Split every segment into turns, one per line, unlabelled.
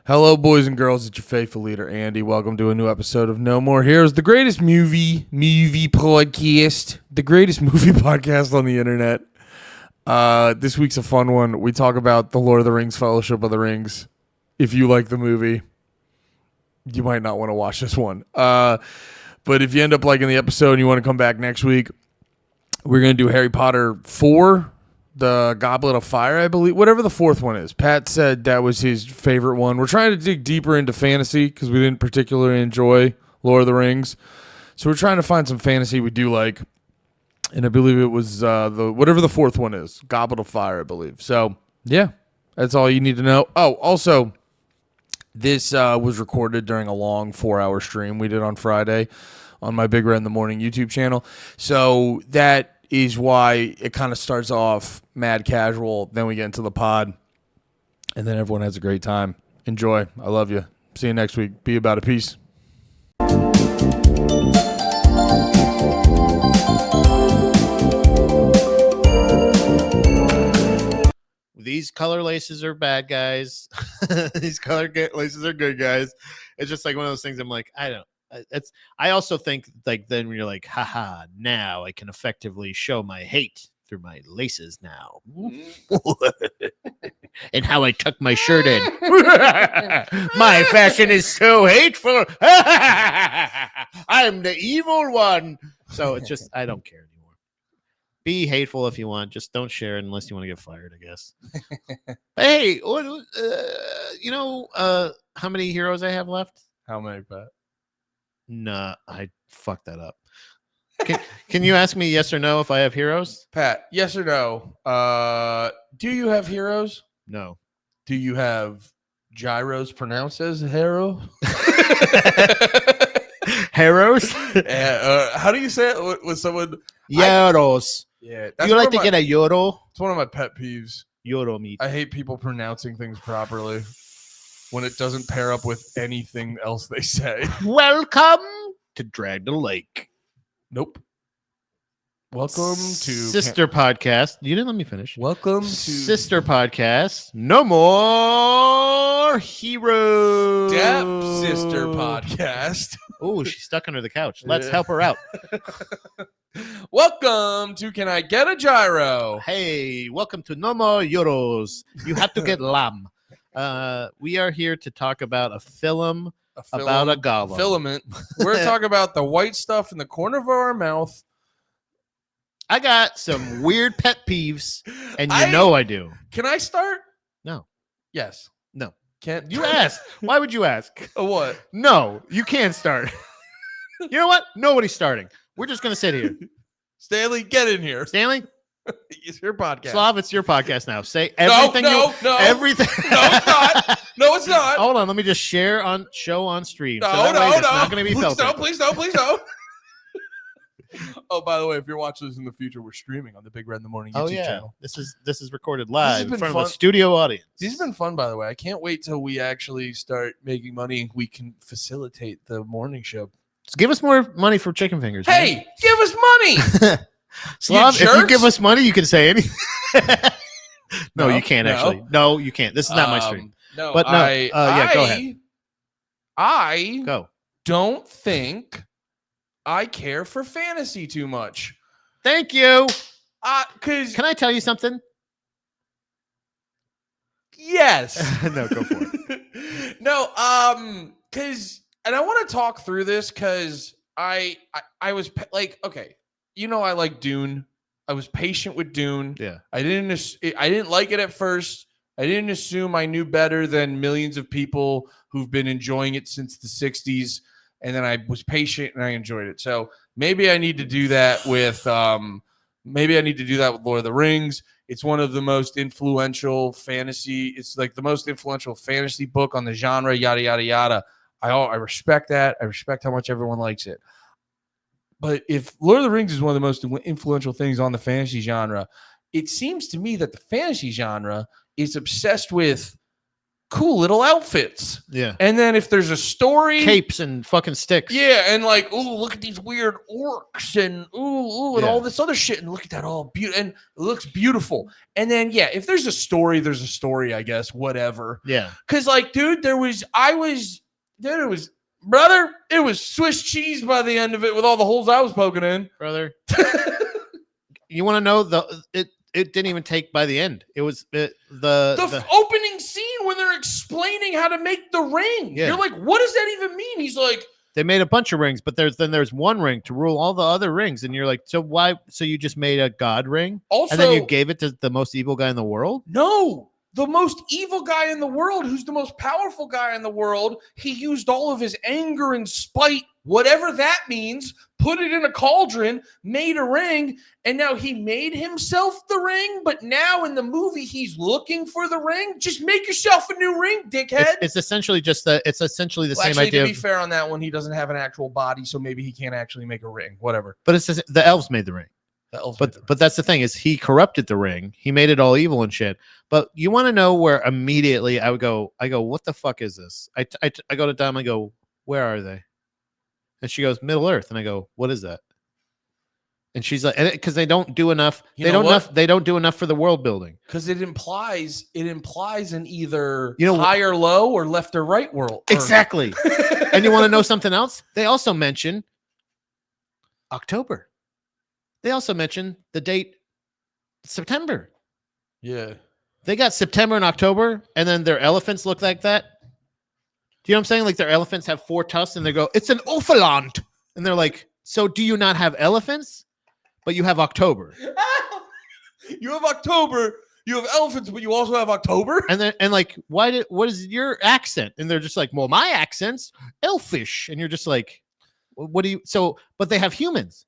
Hello, boys and girls. It's your faithful leader, Andy. Welcome to a new episode of No More Heroes, the greatest movie podcast, the greatest movie podcast on the internet. This week's a fun one. We talk about the Lord of the Rings, Fellowship of the Rings. If you like the movie, you might not want to watch this one. But if you end up liking the episode and you want to come back next week, we're going to do Harry Potter 4. The Goblet of Fire, I believe, whatever the fourth one is. Pat said that was his favorite one. We're trying to dig deeper into fantasy because we didn't particularly enjoy Lord of the Rings. So we're trying to find some fantasy we do like. And I believe it was whatever the fourth one is. Goblet of Fire, I believe. So, yeah, that's all you need to know. Oh, also, this was recorded during a long 4-hour stream we did on Friday on my Big Red in the Morning YouTube channel. So that is why it kind of starts off mad casual, then we get into the pod, and then everyone has a great time. Enjoy. I love you. See you next week. Be about it. Peace.
These color laces are bad guys. These color laces are good guys. It's just like one of those things I'm like, I also think like then when you're like, haha, now I can effectively show my hate through my laces now. And how I tuck my shirt in. My fashion is so hateful. I'm the evil one. So it's just, I don't care anymore. Be hateful if you want. Just don't share it unless you want to get fired, I guess. Hey, how many heroes I have left?
How many, Pat?
Nah, I fucked that up. Can you ask me yes or no if I have heroes?
Pat, yes or no? Do you have heroes?
No.
Do you have gyros pronounced as hero?
Heroes?
How do you say it with someone?
Yoros.
Yeah.
Do you like to get a yoro?
It's one of my pet peeves.
Yoro meat.
I hate people pronouncing things properly when it doesn't pair up with anything else they say.
Welcome to Drag the Lake.
Nope. Welcome to
Sister Podcast. You didn't let me finish.
Welcome to
Sister Podcast. No More Heroes.
Step Sister Podcast.
Oh, she's stuck under the couch. Let's help her out.
Welcome to Can I Get a Gyro?
Hey, welcome to No More Euros. You have to get lamb. We are here to talk about a film about a golem.
Filament. We're talking about the white stuff in the corner of our mouth.
I got some weird pet peeves, and I do.
Can I start?
No.
Yes.
No.
Can't
you ask? Why would you ask?
What?
No, you can't start. You know what? Nobody's starting. We're just gonna sit here.
Stanley, get in here.
Stanley,
it's your podcast.
Slav, it's your podcast now. Say everything.
No.
Everything.
No, it's not. No, it's not.
Hold on. Let me just share on stream.
No,
so
no.
It's not going to be filtered.
Please no. Oh, by the way, if you're watching this in the future, we're streaming on the Big Red in the Morning YouTube channel.
This is recorded live in front
fun.
of a studio audience.
This has been fun, by the way. I can't wait till we actually start making money and we can facilitate the morning show.
Just give us more money for chicken fingers.
Hey,
man.
give us money.
Slav, if you give us money, you can say anything. No, you can't actually. No, you can't. This is not my stream.
No,
but no. Go ahead.
I don't think I care for fantasy too much.
Thank you.
Because
can I tell you something?
Yes.
No, go for it.
No, because, and I want to talk through this because I was like, okay, I like Dune. I was patient with Dune.
Yeah.
I didn't like it at first. I didn't assume I knew better than millions of people who've been enjoying it since the 60s. And then I was patient and I enjoyed it. So maybe I need to do that with Lord of the Rings. It's one of the most influential fantasy. It's like the most influential fantasy book on the genre, yada, yada, yada. I respect that. I respect how much everyone likes it. But if Lord of the Rings is one of the most influential things on the fantasy genre, it seems to me that the fantasy genre is obsessed with cool little outfits.
Yeah.
And then if there's a story,
Capes and fucking sticks.
yeah, and like, ooh, look at these weird orcs and and
Yeah.
all this other shit, and look at that all beautiful, and it looks beautiful. And then yeah, if there's a story, there's a story, I guess, whatever.
Yeah.
Because like, dude, it was Swiss cheese by the end of it with all the holes I was poking in.
Brother. You want to know it didn't even take by the end. It was the
opening scene when they're explaining how to make the ring.
Yeah.
You're like, what does that even mean? He's like,
they made a bunch of rings, but there's one ring to rule all the other rings, and you're like, so why? So you just made a god ring,
also,
and then you gave it to the most evil guy in the world?
no. The most evil guy in the world, who's the most powerful guy in the world, he used all of his anger and spite, whatever that means, put it in a cauldron, made a ring, and now he made himself the ring. But now in the movie, he's looking for the ring. Just make yourself a new ring, dickhead.
It's essentially the same
actually,
idea.
To be fair on that one, he doesn't have an actual body, so maybe he can't actually make a ring. Whatever.
But it's the elves made the ring. But that's the thing is he corrupted the ring. He made it all evil and shit. But you want to know where immediately I go, what the fuck is this? I go to Dom, I go, where are they? And she goes, Middle Earth. And I go, what is that? And she's like, because they don't do enough. They don't do enough for the world building.
Because it implies an either
You know,
high or low or left or right world.
Exactly. And you want to know something else? They also mention October. They also mention the date September.
Yeah.
They got September and October, and then their elephants look like that. Do you know what I'm saying? Like their elephants have 4 tusks, and they go, it's an ophalant. And they're like, so do you not have elephants? But you have October.
You have October, you have elephants, but you also have October?
And like, what is your accent? And they're just like, well, my accent's elfish. And you're just like, what do you, but they have humans.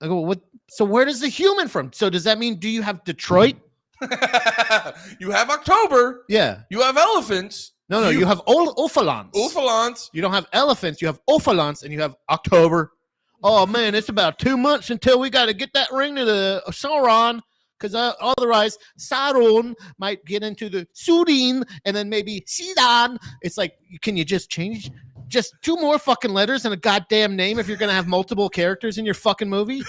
I go, what? So where does the human from? So does that mean, do you have Detroit?
You have October.
Yeah.
You have elephants.
No, you have ophalants.
Ophalants.
You don't have elephants. You have ophalants, and you have October. Oh man, it's about 2 months until we got to get that ring to the Sauron, because otherwise Sauron might get into the Sudin, and then maybe Sidon. It's like, can you just change just 2 more fucking letters and a goddamn name if you're gonna have multiple characters in your fucking movie?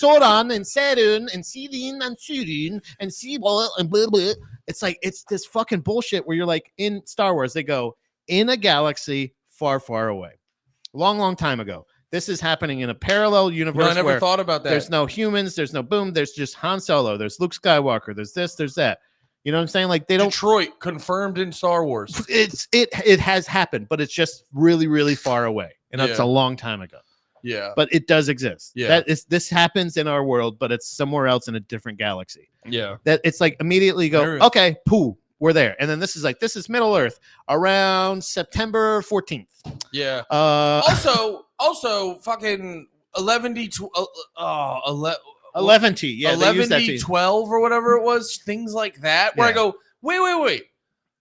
Sauron and Saturn and Sidin and Sudin and Seawall and blah blah. It's like, it's this fucking bullshit where you're like, in Star Wars, they go, in a galaxy far, far away. Long time ago. This is happening in a parallel universe.
No, I never thought about that.
There's no humans, there's no boom, there's just Han Solo, there's Luke Skywalker, there's this, there's that. You know what I'm saying? Like, they don't.
Detroit confirmed in Star Wars.
It has happened, but it's just really, really far away. And that's a long time ago.
Yeah.
But it does exist.
Yeah.
This happens in our world, but it's somewhere else in a different galaxy.
Yeah.
That it's like immediately go, okay, poo, we're there. And then this is Middle Earth around September 14th.
Yeah. Also fucking 11D
11T. Yeah.
11D 12 or whatever it was, things like that. Where I go, wait.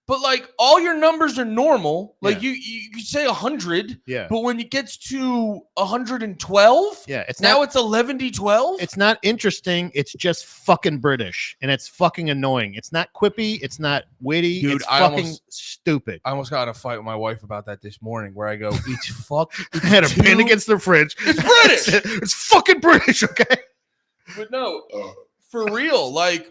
But like, all your numbers are normal. Like you say 100.
Yeah.
But when it gets to 112, it's 11D 12.
It's not interesting. It's just fucking British, and it's fucking annoying. It's not quippy. It's not witty.
Dude,
it's fucking stupid.
I almost got in a fight with my wife about that this morning, where I go, it's fucking.
I had a pin against the fridge.
It's British.
It's fucking British. Okay.
But no, for real, like.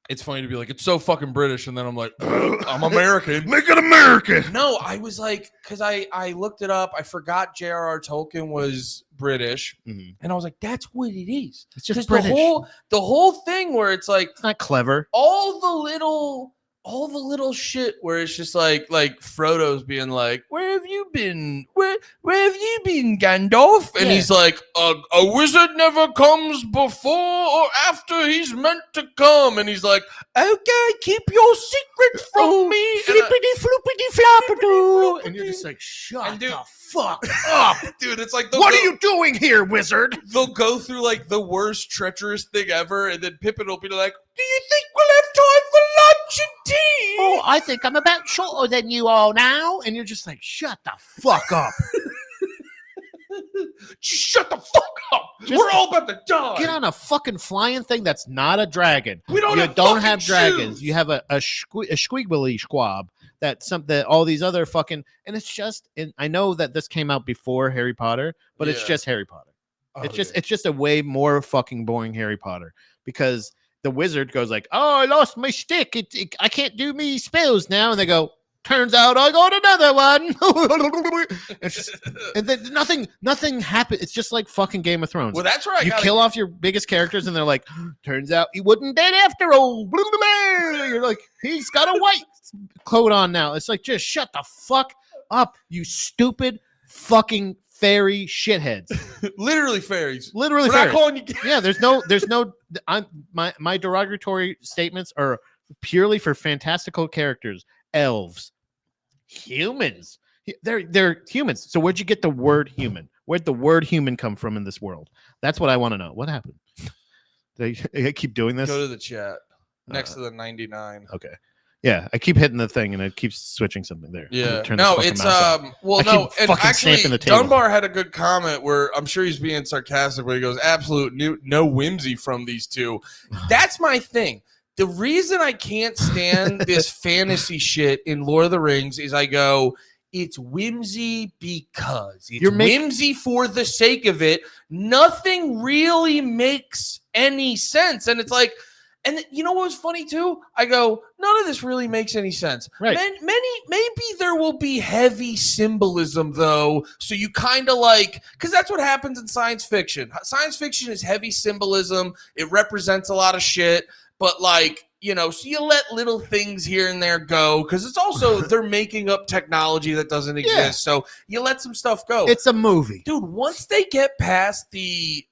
It's funny to be like, it's so fucking British, and then I'm like, I'm American.
Make it American.
No, I was like, because I looked it up. I forgot J.R.R. Tolkien was British, and I was like, that's what it is.
It's just British.
The whole thing where it's like,
it's not clever.
All the little shit where it's just like Frodo's being like, where have you been? Where have you been, Gandalf? And he's like, a wizard never comes before or after he's meant to come. And he's like, okay, keep your secret from me.
Flippity floopity floppadoo. And you're just like, shut the fuck up.
Dude, it's like,
what are you doing here, wizard?
They'll go through like the worst treacherous thing ever, and then Pippin will be like, do you think we'll have time for lunch and tea?
Oh, I think I'm about shorter than you all now. And you're just like, shut the fuck up.
Just shut the fuck We're all about to die.
Get on a fucking flying thing that's not a dragon.
We don't
You
have
don't
fucking
have dragons.
shoes.
You have a squiggly squab that all these other fucking, and it's just, and I know that this came out before Harry Potter, but it's
Yeah.
just Harry Potter.
Oh,
It's just a way more fucking boring Harry Potter, because the wizard goes like, "Oh, I lost my stick. I can't do me spells now," and they go, "Turns out I got another one." It's just, and then nothing happened. It's just like fucking Game of Thrones.
Well, that's right.
You kill off your biggest characters, and they're like, "Turns out he wasn't dead after all." You're like, "He's got a white coat on now." It's like, just shut the fuck up, you stupid fucking fairy shitheads.
Literally fairies.
Literally
We're not
fairies.
calling you.
Yeah, there's no. My derogatory statements are purely for fantastical characters, elves, humans. They're humans. So where'd you get the word human? Where'd the word human come from in this world? That's what I want to know. What happened? They keep doing this.
Go to the chat next to the 99.
Okay. Yeah, I keep hitting the thing and it keeps switching something there.
Yeah.
Turn the
No,
fucking
it's
mouse off.
well,
I
no,
keep
and
fucking
actually,
stamping the table.
Dunbar had a good comment where I'm sure he's being sarcastic, where he goes, "Absolute no whimsy from these two." That's my thing. The reason I can't stand this fantasy shit in Lord of the Rings is I go, it's whimsy because it's whimsy for the sake of it. Nothing really makes any sense, and it's like. And you know what was funny too? I go, none of this really makes any sense.
Right.
Maybe there will be heavy symbolism though. So you kind of like, because that's what happens in science fiction. Science fiction is heavy symbolism. It represents a lot of shit. But like, you know, so you let little things here and there go because it's also they're making up technology that doesn't exist.
Yeah.
So you let some stuff go.
It's a movie.
Dude, once they get past the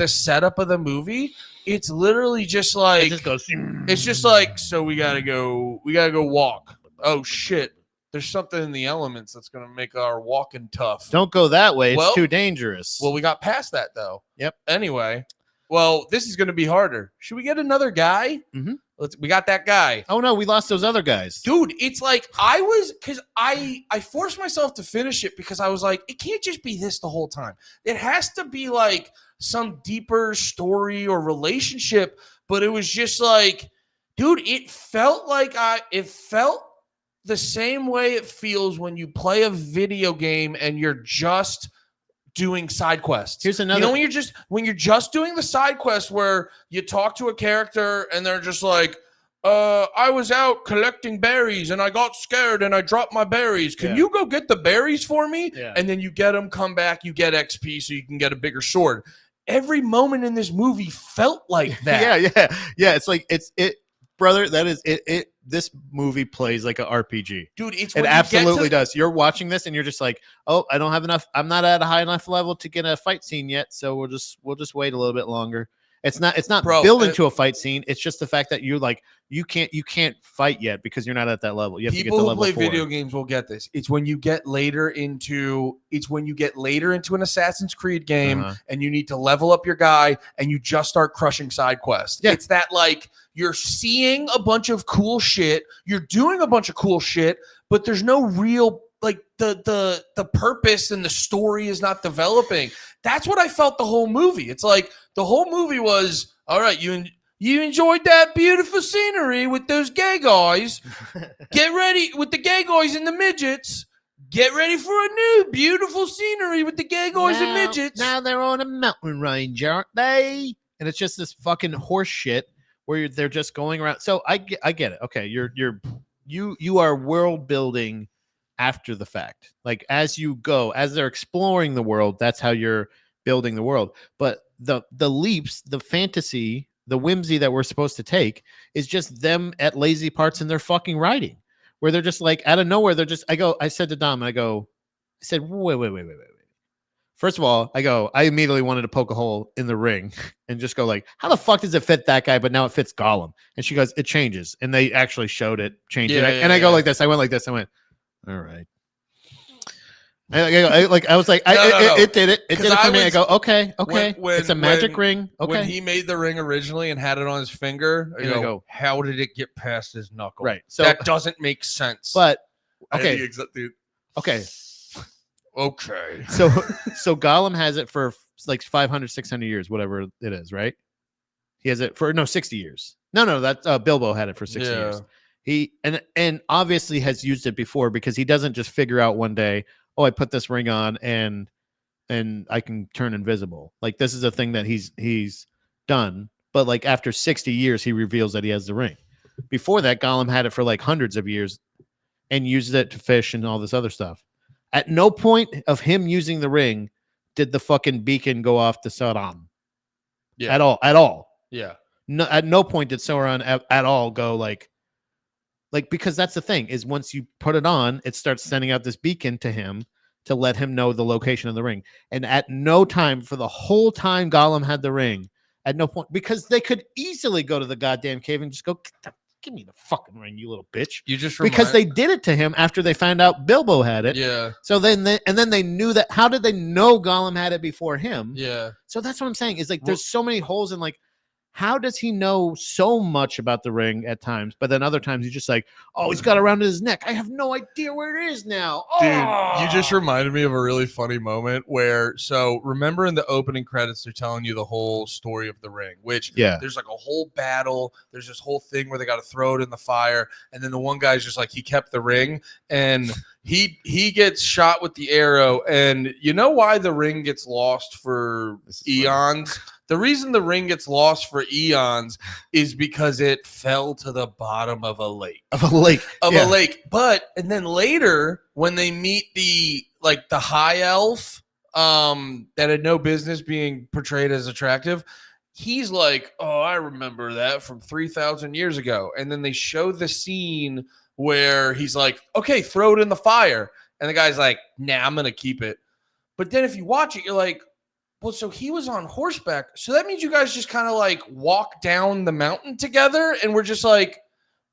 setup of the movie, it's literally just like
It just goes.
it's just like, so we gotta go walk. Oh shit. There's something in the elements that's gonna make our walking tough.
Don't go that way. It's
Well-
too dangerous.
Well, we got past that though.
Yep.
Anyway. Well, this is gonna be harder. Should we get another guy?
Mhm.
We got that guy.
Oh no, we lost those other guys.
Dude, it's like I forced myself to finish it because I was like, it can't just be this the whole time. It has to be like some deeper story or relationship. But it was just like, dude, it felt the same way it feels when you play a video game and you're just doing side quests.
Here's another.
You know, when you're just doing the side quest where you talk to a character and they're just like, I was out collecting berries and I got scared and I dropped my berries. Can you go get the berries for me?
Yeah.
And then you get them, come back, you get XP so you can get a bigger sword. Every moment in this movie felt like that.
Yeah. It's like brother. That is it. This movie plays like an RPG.
Dude, it
absolutely does. You're watching this and you're just like, oh, I don't have enough. I'm not at a high enough level to get a fight scene yet, so we'll just wait a little bit longer. It's not building to a fight scene. It's just the fact that you're like you can't fight yet because you're not at that level. You have to get to level 4.
People who play video games will get this. It's when you get later into an Assassin's Creed game and you need to level up your guy and you just start crushing side quests.
Yeah.
It's that like you're seeing a bunch of cool shit, you're doing a bunch of cool shit, but there's no real like the purpose and the story is not developing. That's what I felt the whole movie. It's like the whole movie was, all right, you enjoyed that beautiful scenery with those gay guys. Get ready with the gay guys and the midgets. Get ready for a new beautiful scenery with the gay guys and midgets.
Now they're on a mountain range, aren't they? And it's just this fucking horse shit where they're just going around. So I get it. Okay, you are world building after the fact. Like as you go, as they're exploring the world, that's how you're building the world. But the leaps, the fantasy, the whimsy that we're supposed to take is just them at lazy parts in their fucking writing, where they're just like out of nowhere. They're just. I said to Dom, I said, wait. First of all, I immediately wanted to poke a hole in the ring and just go like, how the fuck does it fit that guy, but now it fits Gollum? And she goes, it changes, and they actually showed it changing. I go like this. I went like this. I went, all right. I was like, it did it. It did it for me. I go, okay. It's a magic ring. Okay.
When he made the ring originally and had it on his finger, I go, how did it get past his knuckle?
Right. So
that doesn't make sense.
But okay.
Dude.
Okay.
Okay.
So Gollum has it for like 500, 600 years, whatever it is, right? He has it for 60 years. No, that's Bilbo had it for 60 years. He and obviously has used it before because he doesn't just figure out one day, oh, I put this ring on and I can turn invisible. Like this is a thing that he's done. But like after 60 years, he reveals that he has the ring. Before that, Gollum had it for like hundreds of years and used it to fish and all this other stuff. At no point of him using the ring did the fucking beacon go off to Sauron.
Yeah.
At all.
Yeah.
No, at no point did Sauron at all go like because that's the thing is once you put it on, it starts sending out this beacon to him to let him know the location of the ring. And at no time for the whole time Gollum had the ring, at no point, because they could easily go to the goddamn cave and just go, give me the fucking ring, you little bitch.
You just
because they did it to him after they found out Bilbo had it.
Yeah.
So then they knew that. How did they know Gollum had it before him?
Yeah.
So that's what I'm saying. Is like there's so many holes in like. How does he know so much about the ring at times, but then other times he's just like, oh, he's got it around his neck. I have no idea where it is now. Oh!
Dude, you just reminded me of a really funny moment where, so remember in the opening credits, they're telling you the whole story of the ring, which there's like a whole battle. There's this whole thing where they got to throw it in the fire. And then the one guy's just like, he kept the ring and he gets shot with the arrow. And you know why the ring gets lost for eons? The reason the ring gets lost for eons is because it fell to the bottom of a lake. A lake. But and then later when they meet the high elf that had no business being portrayed as attractive, he's like, "Oh, I remember that from 3,000 years ago." And then they show the scene where he's like, "Okay, throw it in the fire." And the guy's like, "Nah, I'm going to keep it." But then if you watch it, you're like, well, so he was on horseback. So that means you guys just kind of like walk down the mountain together and we're just like,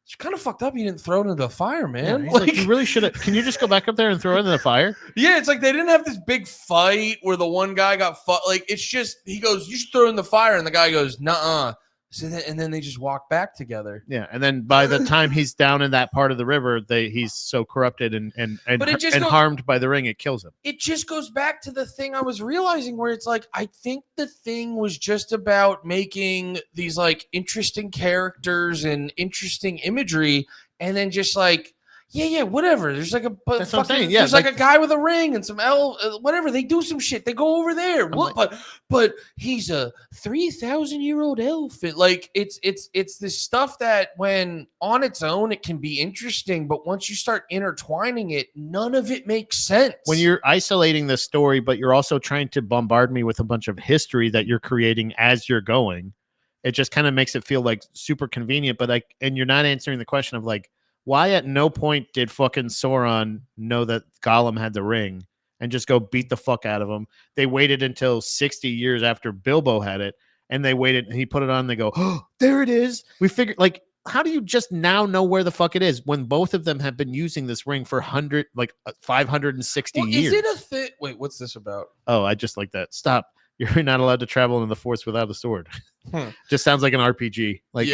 it's kind of fucked up. You didn't throw it into the fire, man.
Yeah, like, you really should have. Can you just go back up there and throw it into the fire?
Yeah, it's like they didn't have this big fight where the one guy got like it's just he goes, you should throw it in the fire, and the guy goes, nuh-uh. So and then they just walk back together.
Yeah, and then by the time he's down in that part of the river, he's so corrupted and harmed by the ring, it kills him.
It just goes back to the thing I was realizing where it's like I think the thing was just about making these like interesting characters and interesting imagery, and then just like whatever. There's like
that's what I'm saying. Yeah,
there's like a guy with a ring and some whatever. They do some shit. They go over there. But he's a 3,000-year-old elf. Like it's this stuff that when on its own it can be interesting, but once you start intertwining it, none of it makes sense.
When you're isolating the story, but you're also trying to bombard me with a bunch of history that you're creating as you're going, it just kind of makes it feel like super convenient. But like, and you're not answering the question of like, why at no point did fucking Sauron know that Gollum had the ring and just go beat the fuck out of him? They waited until 60 years after Bilbo had it, and they waited, and he put it on, and they go, oh, there it is. We figured, like, how do you just now know where the fuck it is when both of them have been using this ring for 560 years?
Is it a thing? Wait, what's this about?
Oh, I just like that. Stop. You're not allowed to travel in the Force without a sword. Just sounds like an RPG. Like,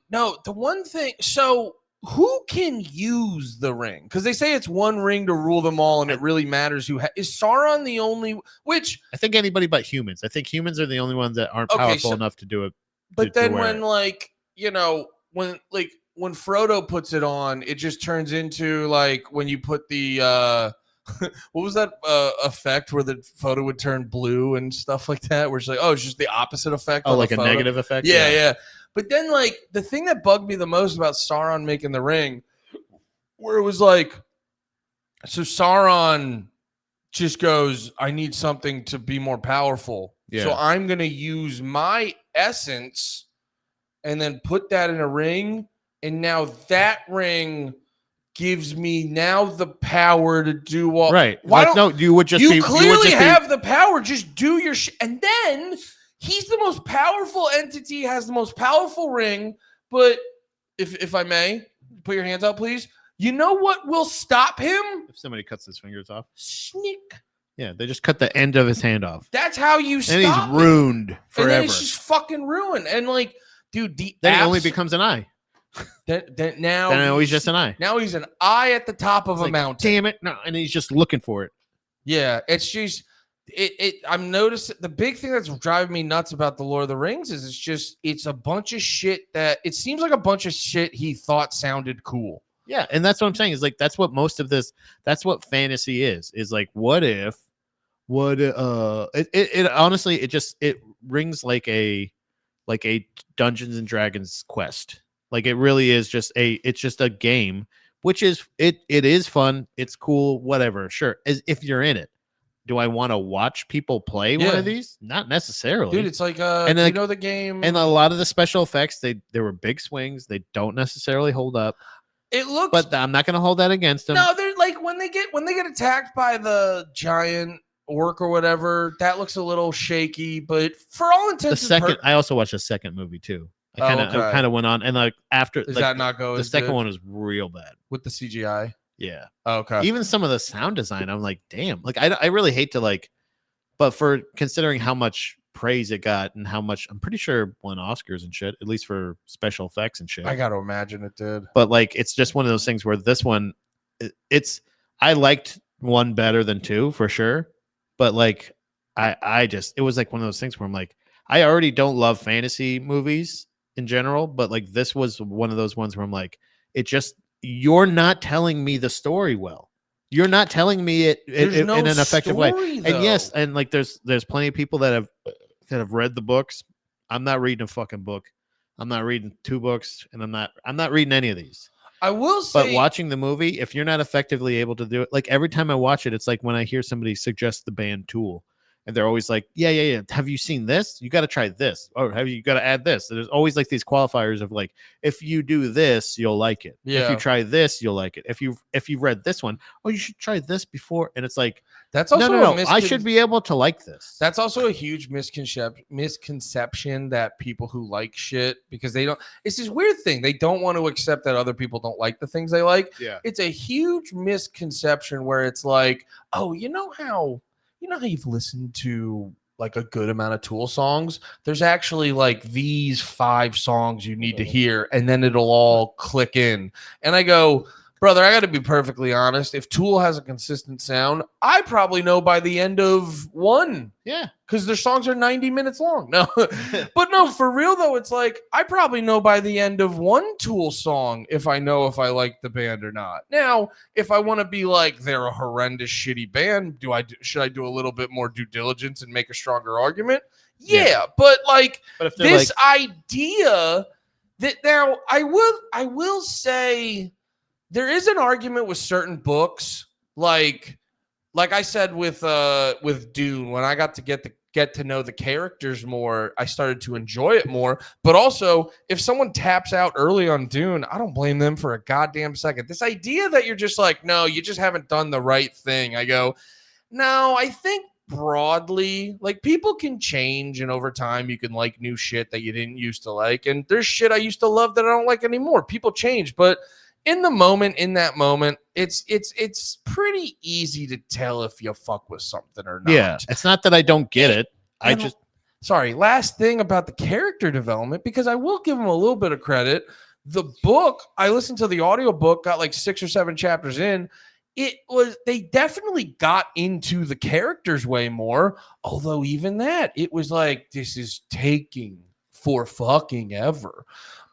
no, the one thing. So, who can use the ring? Because they say it's one ring to rule them all, and it really matters who is Sauron the only. Which
I think anybody but humans. I think humans are the only ones that aren't powerful enough to do it.
But then when when Frodo puts it on, it just turns into like when you put the. What was that effect where the photo would turn blue and stuff like that? Where it's like, oh, it's just the opposite effect.
Oh, like a negative effect?
Yeah. But then, like, the thing that bugged me the most about Sauron making the ring, where it was like, so Sauron just goes, I need something to be more powerful. Yeah. So I'm going to use my essence and then put that in a ring. And now that ring gives me now the power to do all
right. Why like, no, you would just
you clearly have the power. Just do your shit. And then he's the most powerful entity, has the most powerful ring. But if I may, put your hands out, please. You know what will stop him?
If somebody cuts his fingers off.
Snick.
Yeah, they just cut the end of his hand off.
That's how you stop.
And he's ruined forever.
And then it's just fucking ruined. And like, dude,
then he only becomes an eye.
Now
he's just an eye.
Now he's an eye at the top of a mountain.
Damn it! No, and he's just looking for it.
Yeah, it's just I'm noticing the big thing that's driving me nuts about the Lord of the Rings is it's a bunch of shit that it seems like a bunch of shit he thought sounded cool.
Yeah, and that's what I'm saying is like that's what most of this that's what fantasy is like what if it honestly it rings like a Dungeons and Dragons quest. Like it really is it's just a game, which is it is fun, it's cool, whatever. Sure. As if you're in it. Do I want to watch people play one
Yeah.
of these? Not necessarily.
Dude, it's like
And
do you
like-
know the game?
And a lot of the special effects, there were big swings. They don't necessarily hold up.
It looks
But I'm not going to hold that against them.
no, they're like when they get attacked by the giant orc or whatever, that looks a little shaky. But for all
The
intents and
second,
purposes,
I also watched the second movie too. I
Oh,
kind
okay.
of went on, and like after,
does
like,
that not go
the
as
second
good
one was real bad.
with the CGI?
Yeah,
Okay.
even some of the sound design, I'm like, damn. Like I really hate to like, but for considering how much praise it got and how much, I'm pretty sure it won Oscars and shit, at least for special effects and shit.
I got to imagine it did.
But like it's just one of those things where this one it's I liked one better than two for sure, but like I just it was like one of those things where I'm like I already don't love fantasy movies in general, but like this was one of those ones where I'm like it just you're not telling me the story well, you're not telling me it
There's no
in an effective way.
story,
And yes,
though.
and like there's plenty of people that have read the books. I'm not reading a fucking book. I'm not reading two books, and I'm not reading any of these.
I will say,
But watching the movie, if you're not effectively able to do it, like every time I watch it, it's like when I hear somebody suggest the band Tool, and they're always like, yeah. Have you seen this? You got to try this. Or have you got to add this? There's always like these qualifiers of like, if you do this, you'll like it. If
Yeah.
you try this, you'll like it. If you've read this one, oh, you should try this before. And it's like,
that's also
no.
a
I should be able to like this.
That's also a huge misconception that people who like shit because they don't. It's this weird thing. They don't want to accept that other people don't like the things they like.
Yeah.
It's a huge misconception where it's like, oh, you know how you've listened to like a good amount of Tool songs. There's actually like these 5 songs you need to hear, and then it'll all click in. And I go, brother, I got to be perfectly honest. If Tool has a consistent sound, I probably know by the end of one.
Yeah.
Because their songs are 90 minutes long. No, but no, for real though, it's like I probably know by the end of one Tool song if I know if I like the band or not. Now, if I want to be like they're a horrendous, shitty band, should I do a little bit more due diligence and make a stronger argument? Yeah. But like
But if they're
this idea that now I will say there is an argument with certain books, like I said with Dune, when I got to get to know the characters more, I started to enjoy it more. But also, if someone taps out early on Dune, I don't blame them for a goddamn second. This idea that you're just like, no, you just haven't done the right thing. I go, no, I think broadly, like people can change, and over time you can like new shit that you didn't used to like. And there's shit I used to love that I don't like anymore. People change, but in that moment, it's pretty easy to tell if you fuck with something or not.
Yeah. It's not that I don't get it.
Last thing about the character development, because I will give them a little bit of credit. The book, I listened to the audiobook, got like 6 or 7 chapters in. They definitely got into the characters way more. Although even that, it was like, this is taking for fucking ever.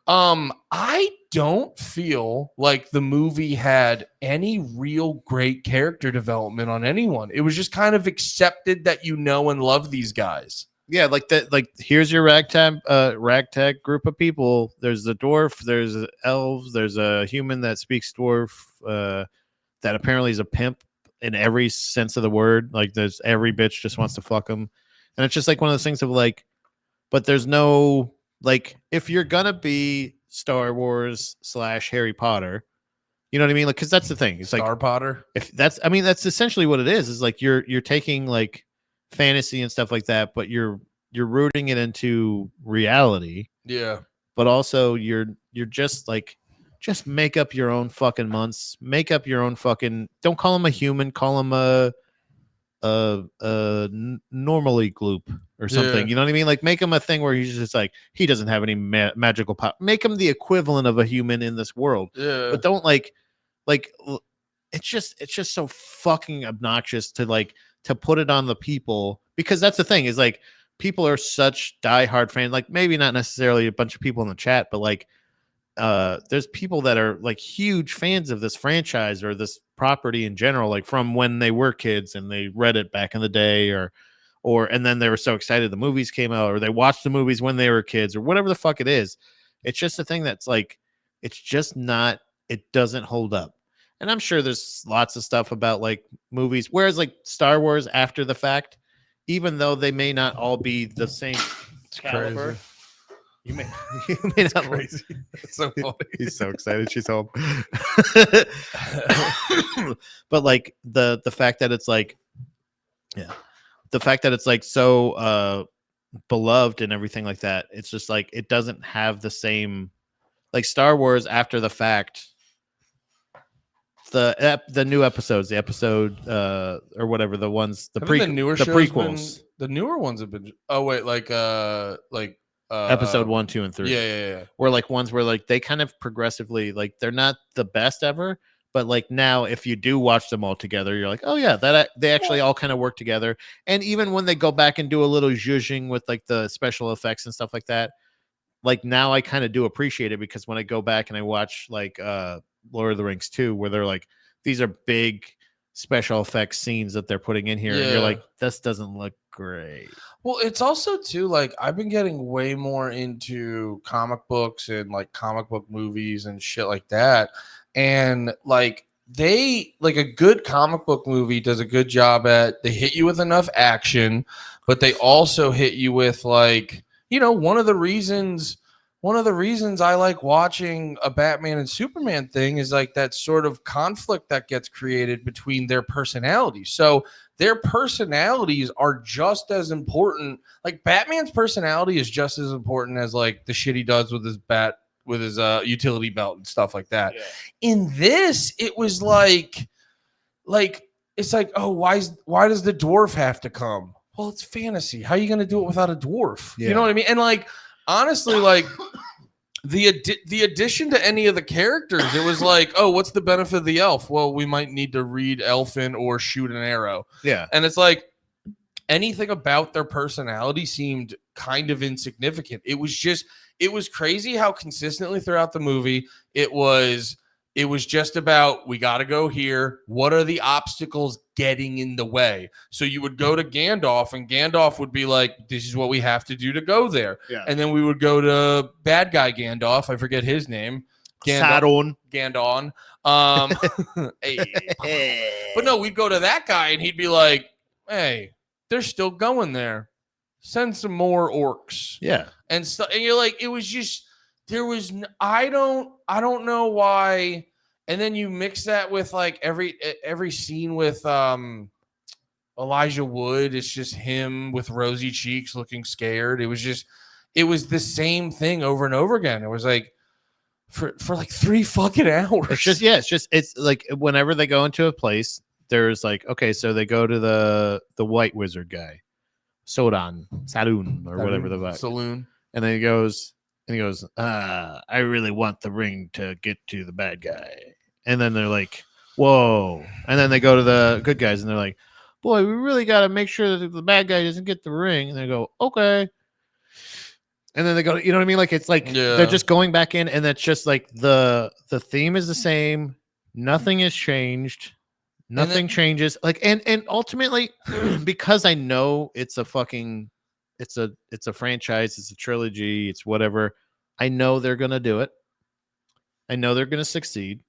I don't feel like the movie had any real great character development on anyone. It was just kind of accepted that you know and love these guys.
Yeah, like that. Like here's your ragtag group of people. There's the dwarf. There's elves. There's a human that speaks dwarf. That apparently is a pimp in every sense of the word. Like there's every bitch just wants to fuck him, and it's just like one of those things of like, but there's no like if you're gonna be Star Wars / Harry Potter, you know what I mean? Like because that's the thing. It's like
Star Potter.
If that's that's essentially what it is. Is like you're taking like fantasy and stuff like that, but you're rooting it into reality.
Yeah.
But also you're just like just make up your own fucking months. Make up your own fucking. Don't call him a human. Call him a normally gloop or something.
Yeah.
You know what I mean? Like make him a thing where he's just like he doesn't have any magical power. Make him the equivalent of a human in this world.
Yeah.
But don't like it's just so fucking obnoxious to like to put it on the people, because that's the thing is like people are such diehard fans, like maybe not necessarily a bunch of people in the chat, but like there's people that are like huge fans of this franchise or this property in general, like from when they were kids and they read it back in the day, or and then they were so excited the movies came out, or they watched the movies when they were kids, or whatever the fuck it is. It's just a thing that's like, it's just not, it doesn't hold up. And I'm sure there's lots of stuff about like movies, whereas like Star Wars after the fact, even though they may not all be the same caliber,
crazy.
you may, you may not
Crazy. That's so funny.
He's so excited. She's home. But like the fact that it's like, yeah, the fact that it's like so beloved and everything like that, it's just like it doesn't have the same, like Star Wars after the fact. The new episodes, the episode or whatever, the ones, the
newer
the
shows
prequels,
the newer ones have been. Oh wait, like
episode 1, 2, and 3.
Yeah.
Where like ones where like they kind of progressively, like they're not the best ever, but like now if you do watch them all together, you're like, oh yeah, that they actually all kind of work together. And even when they go back and do a little zhuzhing with like the special effects and stuff like that, like now I kind of do appreciate it, because when I go back and I watch like Lord of the Rings 2, where they're like, these are big special effects scenes that they're putting in here, and you're like, this doesn't look great.
Well, it's also too like I've been getting way more into comic books and like comic book movies and shit like that. And like they like a good comic book movie does a good job at, they hit you with enough action, but they also hit you with like, you know, one of the reasons I like watching a Batman and Superman thing is like that sort of conflict that gets created between their personalities. So their personalities are just as important. Like Batman's personality is just as important as like the shit he does with his utility belt and stuff like that. Yeah. In this, it was like it's like, oh, why does the dwarf have to come? Well, it's fantasy. How are you going to do it without a dwarf? Yeah. You know what I mean? And like honestly, like the addition to any of the characters, it was like, oh, what's the benefit of the elf? Well, we might need to read Elfin or shoot an arrow.
Yeah.
And it's like anything about their personality seemed kind of insignificant. It was crazy how consistently throughout the movie it was just about, we got to go here. What are the obstacles getting in the way? So you would go to Gandalf, and Gandalf would be like, this is what we have to do to go there.
Yeah.
And then we would go to bad guy Gandalf. I forget his name.
Gandalf.
But no, we'd go to that guy, and he'd be like, hey, they're still going there. Send some more orcs.
Yeah.
And you're like, it was just... There was I don't know why. And then you mix that with like every scene with Elijah Wood. It's just him with rosy cheeks looking scared. It was the same thing over and over again. It was like for like 3 fucking hours.
It's like whenever they go into a place, there's like, okay, so they go to the white wizard guy, Saloon or whatever the fuck.
Saloon.
And then he goes, I really want the ring to get to the bad guy. And then they're like, whoa. And then they go to the good guys, and they're like, boy, we really got to make sure that the bad guy doesn't get the ring. And they go, okay. And then they go, you know what I mean? Like, it's like they're just going back in, and it's just like the theme is the same. Nothing has changed. Nothing changes. Like, and ultimately, because I know it's a fucking... It's a franchise, it's a trilogy, it's whatever. I know they're gonna do it. I know they're gonna succeed.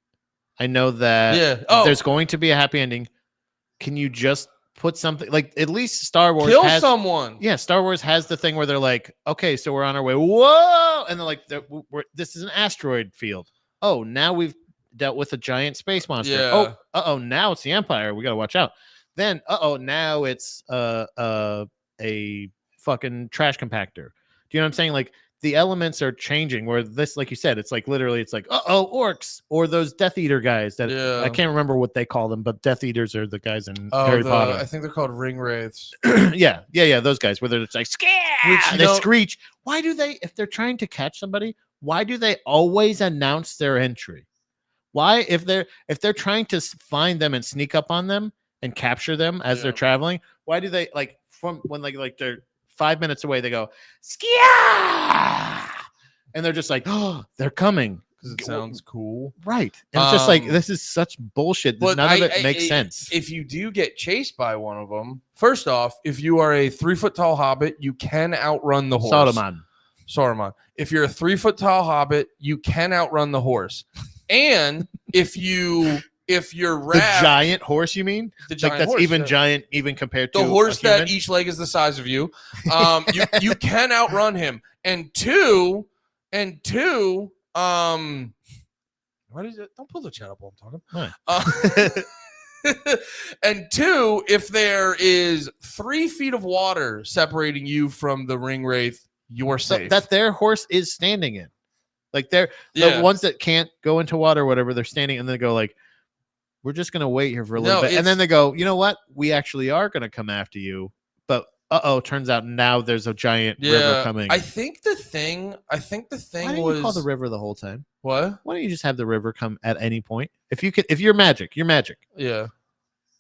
I know that there's going to be a happy ending. Can you just put something like, at least Star Wars
kill someone?
Yeah, Star Wars has the thing where they're like, okay, so we're on our way. Whoa! And they're like, this is an asteroid field. Oh, now we've dealt with a giant space monster.
Yeah.
Oh, now it's the Empire. We gotta watch out. Then, now it's a fucking trash compactor. Do you know what I'm saying? Like, the elements are changing, where this, like you said, it's like literally it's like, orcs, or those Death Eater guys that I can't remember what they call them, but Death Eaters are the guys in Harry Potter.
I think they're called ring wraiths.
yeah, those guys, where it's like they screech. Why do they, if they're trying to catch somebody, why do they always announce their entry? Why, if they're trying to find them and sneak up on them, and capture them as they're
Yeah.
traveling? Why do they like from when like they're 5 minutes away? They go skia, and they're just like, oh, they're coming.
Because it sounds cool.
Right. And it's just like,
Um,
this is such bullshit.
But
None of it makes sense.
If you do get chased by one of them, first off, if you are a 3-foot tall hobbit, you can outrun the horse. Saruman. If you're a 3-foot tall hobbit, you can outrun the horse. And if you're
The giant horse, you mean?
the giant
Like that's
horse,
even
yeah.
compared to
The horse
a human?
that each leg is the size of you, you can outrun him. And two, what is it? Don't pull the chat up while I'm talking.
Right.
And two, if there is 3 feet of water separating you from the ring wraith, you're
So
safe.
that their horse is standing in. Like they're
Yeah.
the ones that can't go into water or whatever, they're standing and they go like, we're just gonna wait here for a little bit. And then they go, you know what? We actually are gonna come after you. But turns out now there's a giant river coming.
I think the thing
Why didn't
was
you call the river the whole time?
what?
Why don't you just have the river come at any point? If you're magic,
Yeah.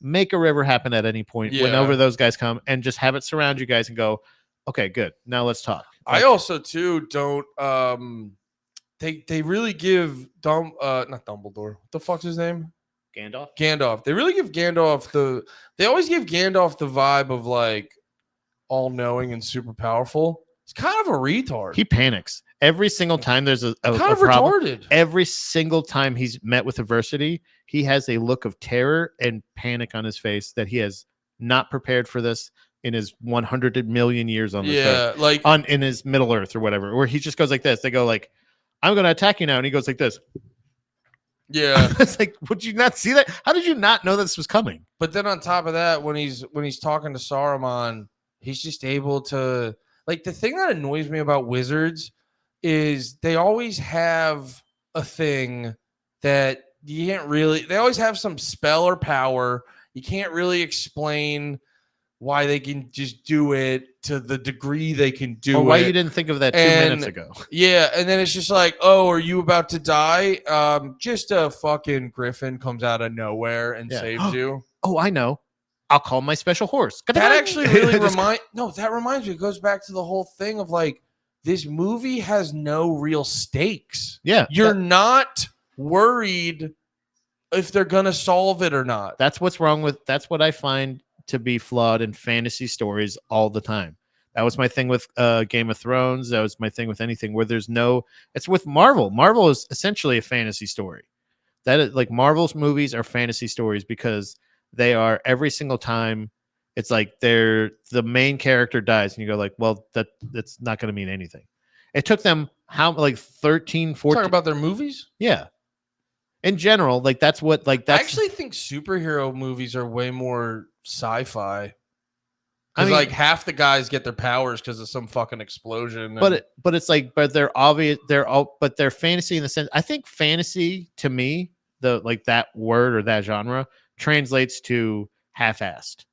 make a river happen at any point
Yeah.
whenever those guys come and just have it surround you guys and go, okay, good. Now let's talk.
I also too don't they really give not Dumbledore. What the fuck's his name? Gandalf. They really give Gandalf they always give Gandalf the vibe of like all knowing and super powerful. He's kind of a retard.
He panics every single time there's a
kind of
problem.
retarded.
Every single time he's met with adversity, he has a look of terror and panic on his face that he has not prepared for this in his 100 million years on this earth.
Yeah, like
in his Middle Earth or whatever, where he just goes like this. They go like, I'm going to attack you now. And he goes like this.
yeah.
It's like, would you not see that? How did you not know this was coming?
But then on top of that, when he's talking to Saruman, he's just able to like the thing that annoys me about wizards is they always have a thing that you can't really they always have some spell or power. You can't really explain why they can just do it to the degree they can do
Or why
it.
you didn't think of that 2
And-
minutes ago?
Yeah, and then it's just like, oh, are you about to die? Just a fucking griffin comes out of nowhere and
Yeah.
saves you.
Oh, I know. I'll call my special horse.
That actually really
Just-
that reminds me. It goes back to the whole thing of like this movie has no real stakes.
Yeah,
You're not worried if they're gonna solve it or not.
that's what's wrong with. That's what I find to be flawed in fantasy stories all the time. That was my thing with Game of Thrones. That was my thing with anything where there's no. It's with Marvel. Marvel is essentially a fantasy story. That is like Marvel's movies are fantasy stories because they are every single time. It's like the main character dies and you go like, well, that's not going to mean anything. It took them like 13, 14.
Talking about their movies.
Yeah. In general, like that's what like
I
that's
actually think superhero movies are way more sci-fi.
I
Because
mean-
like half the guys get their powers because of some fucking explosion.
but it's like they're obvious but they're fantasy in the sense I think fantasy to me that word or that genre translates to half-assed.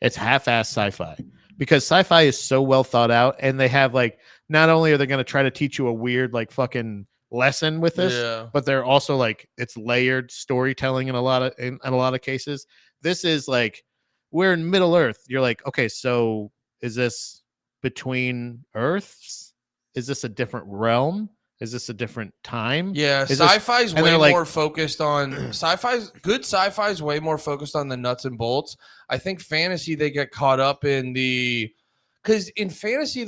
It's half-assed sci-fi because sci-fi is so well thought out and they have like not only are they going to try to teach you a weird like fucking lesson with this,
yeah.
but they're also like it's layered storytelling in a lot of cases. This is like we're in Middle Earth. You're like, okay, so is this between Earths? Is this a different realm? Is this a different time?
Yeah,
Is this-
sci-fi's
and
way
they're like-
more focused on good sci-fi's way more focused on the nuts and bolts. I think fantasy they get caught up in because in fantasy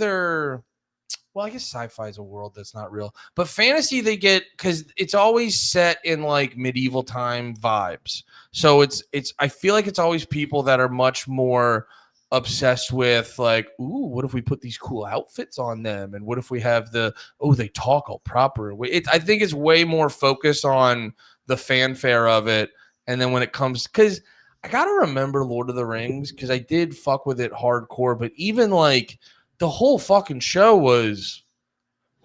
I guess sci-fi is a world that's not real, but fantasy they get because it's always set in like medieval time vibes. So I feel like it's always people that are much more obsessed with like, ooh, what if we put these cool outfits on them, and what if we have they talk all proper. I think it's way more focused on the fanfare of it, and then when it comes because. I gotta remember Lord of the Rings because I did fuck with it hardcore, but even like the whole fucking show was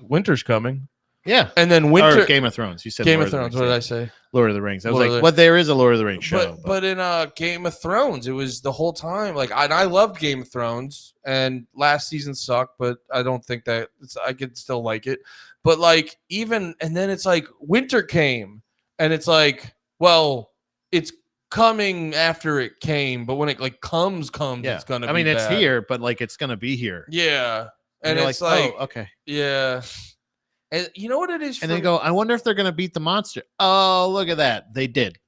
winter's coming,
Yeah.
and then
Or
winter
Game of Thrones. You said
Game
Lord
of Thrones.
the
What did I
Rings,
say?
Lord of the Rings. I was
Lord of
like,
the-
well, there is a Lord of the Rings show.
But in Game of Thrones, it was the whole time like I loved Game of Thrones, and last season sucked, but I don't think that I could still like it. But like even and then it's like winter came, and it's like well, it's coming after it came, but when it like comes,
Yeah.
it's gonna.
I mean,
be
it's
bad.
here, but like it's gonna be here.
Yeah, and
you're
it's
like,
like,
oh, okay.
yeah, and you know what it is.
And then go, I wonder if they're gonna beat the monster. Oh, look at that. They did.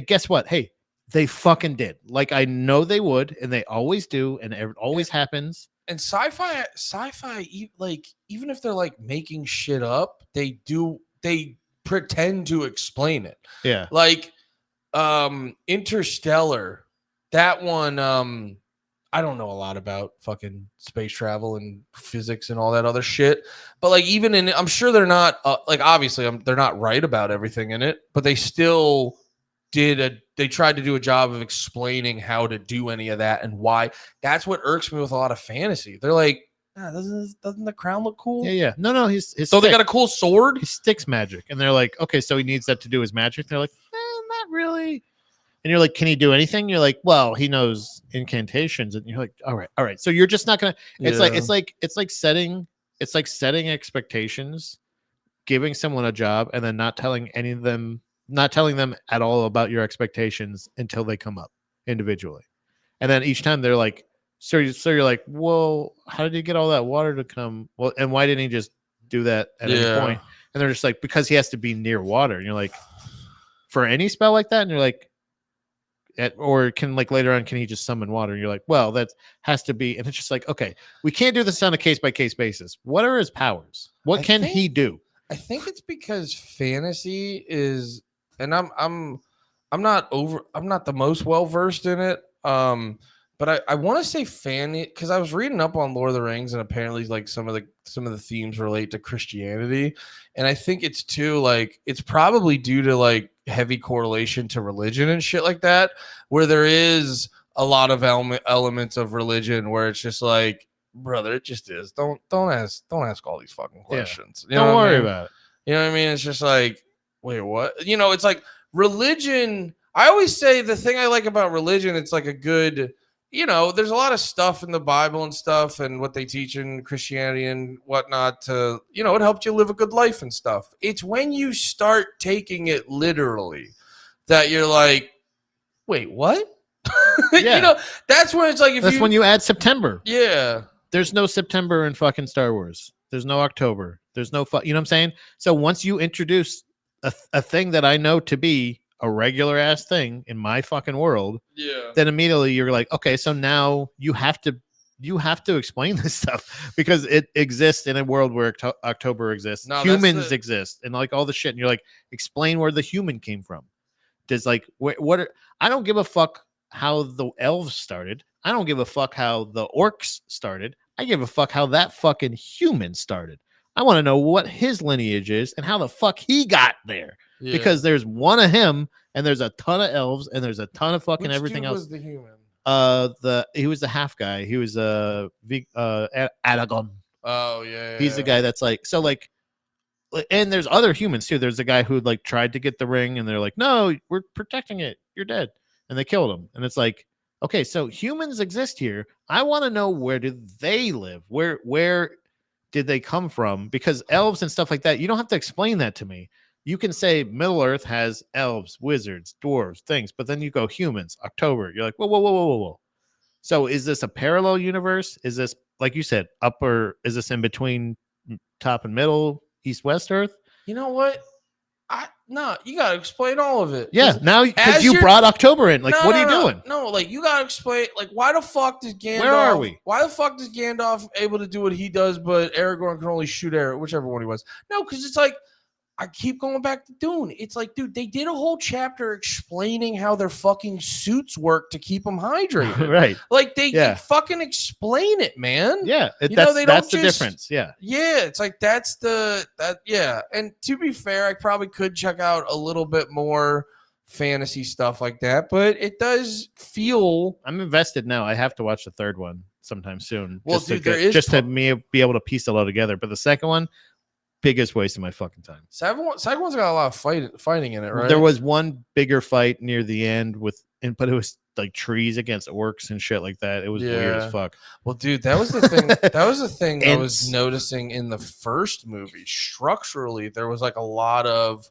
Guess what? Hey, they fucking did. Like I know they would, and they always do, and it always happens.
And sci-fi, like even if they're like making shit up, they pretend to explain it.
Yeah.
Like Interstellar, that one, I don't know a lot about fucking space travel and physics and all that other shit, but like even in, I'm sure they're not like obviously they're not right about everything in it, but they still they tried to do a job of explaining how to do any of that and why. That's what irks me with a lot of fantasy. They're like, doesn't the crown look cool?
Yeah. No, his
So they got a cool sword.
His stick's magic, and they're like, okay, so he needs that to do his magic. They're like, not really. And you're like, can he do anything? You're like, well, he knows incantations, and you're like, all right. So you're just not gonna. It's like setting expectations, giving someone a job, and then not telling them at all about your expectations until they come up individually, and then each time they're like, so you're like, well, how did he get all that water to come? Well, and why didn't he just do that at any point? And they're just like, because he has to be near water, and you're like, for any spell like that, and you're like. Or can like later on, can he just summon water? And you're like, well, that has to be, and it's just like, okay, we can't do this on a case by case basis. What are his powers? What can he do?
I think it's because fantasy is, and I'm not the most well versed in it. But I want to say because I was reading up on Lord of the Rings, and apparently like some of the themes relate to Christianity, and I think it's too like it's probably due to like heavy correlation to religion and shit like that, where there is a lot of elements of religion where it's just like, brother, it just is. Don't ask all these fucking questions.
Yeah. Don't worry about it.
You know what I mean? It's just like, wait, what? You know, it's like religion. I always say the thing I like about religion, it's like a good. You know, there's a lot of stuff in the Bible and stuff and what they teach in Christianity and whatnot to, you know, it helped you live a good life and stuff. It's when you start taking it literally that you're like, wait, what?
Yeah.
You know, that's when it's like,
when you add September.
Yeah.
There's no September in fucking Star Wars. There's no October. There's no, you know what I'm saying? So once you introduce a thing that I know to be a regular ass thing in my fucking world, then immediately you're like, okay, so now you have to explain this stuff because it exists in a world where October exists, humans exist, and like all the shit, and you're like, explain where the human came from. Does like I don't give a fuck how the elves started. I don't give a fuck how the orcs started. I give a fuck how that fucking human started. I want to know what his lineage is and how the fuck he got there. Yeah. Because there's one of him, and there's a ton of elves, and there's a ton of fucking everything else.
Was the human?
He was the half guy. He was Aragorn.
Oh yeah.
He's the guy that's like, so like, and there's other humans too. There's a guy who like tried to get the ring, and they're like, no, we're protecting it. You're dead, and they killed him. And it's like, okay, so humans exist here. I want to know, where did they live? Where did they come from? Because elves and stuff like that, you don't have to explain that to me. You can say Middle Earth has elves, wizards, dwarves, things, but then you go humans, October. You're like, whoa. So is this a parallel universe? Is this, like you said, upper? Is this in between top and middle, east, west Earth?
You know what? No, you gotta explain all of it.
Yeah, now because you brought October in, like, what are you doing?
No, like you gotta explain, like, why the fuck does Gandalf?
Where are we?
Why the fuck does Gandalf able to do what he does, but Aragorn can only shoot arrow, whichever one he was? No, because it's like, I keep going back to Dune. It's like, dude, they did a whole chapter explaining how their fucking suits work to keep them hydrated.
Right.
Like they fucking explain it, man.
Yeah. That's the difference. Yeah.
Yeah. It's like, yeah. And to be fair, I probably could check out a little bit more fantasy stuff like that, but it does feel.
I'm invested now. I have to watch the third one sometime soon.
Well,
to be able to piece it all together. But the second one, biggest waste of my fucking time.
Second one's got a lot of fighting in it, right?
There was one bigger fight near the end but it was like trees against orcs and shit like that. It was weird as fuck.
Well, dude, that was the thing. That was the thing I was noticing in the first movie. Structurally, there was like a lot of.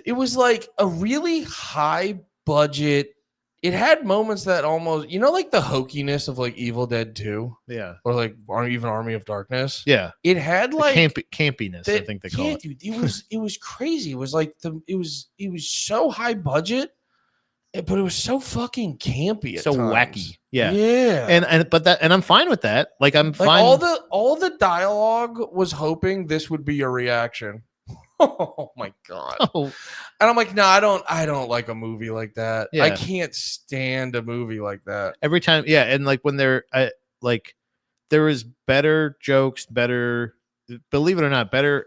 it was like a really high budget. It had moments that almost, like the hokiness of like Evil Dead 2
Yeah.
or like even Army of Darkness.
Yeah.
It had
The
like
campiness, I think they call it.
Dude, it was crazy. It was like it was so high budget, but it was so fucking campy at
So
times.
wacky. Yeah.
Yeah.
And I'm fine with that. Like I'm
Like
fine.
all the dialogue was hoping this would be a reaction. Oh my god.
Oh,
And I'm like, no, I don't like a movie like that. I
Yeah.
can't stand a movie like that.
every time. Yeah. And like when like there was better jokes, better, believe it or not, better.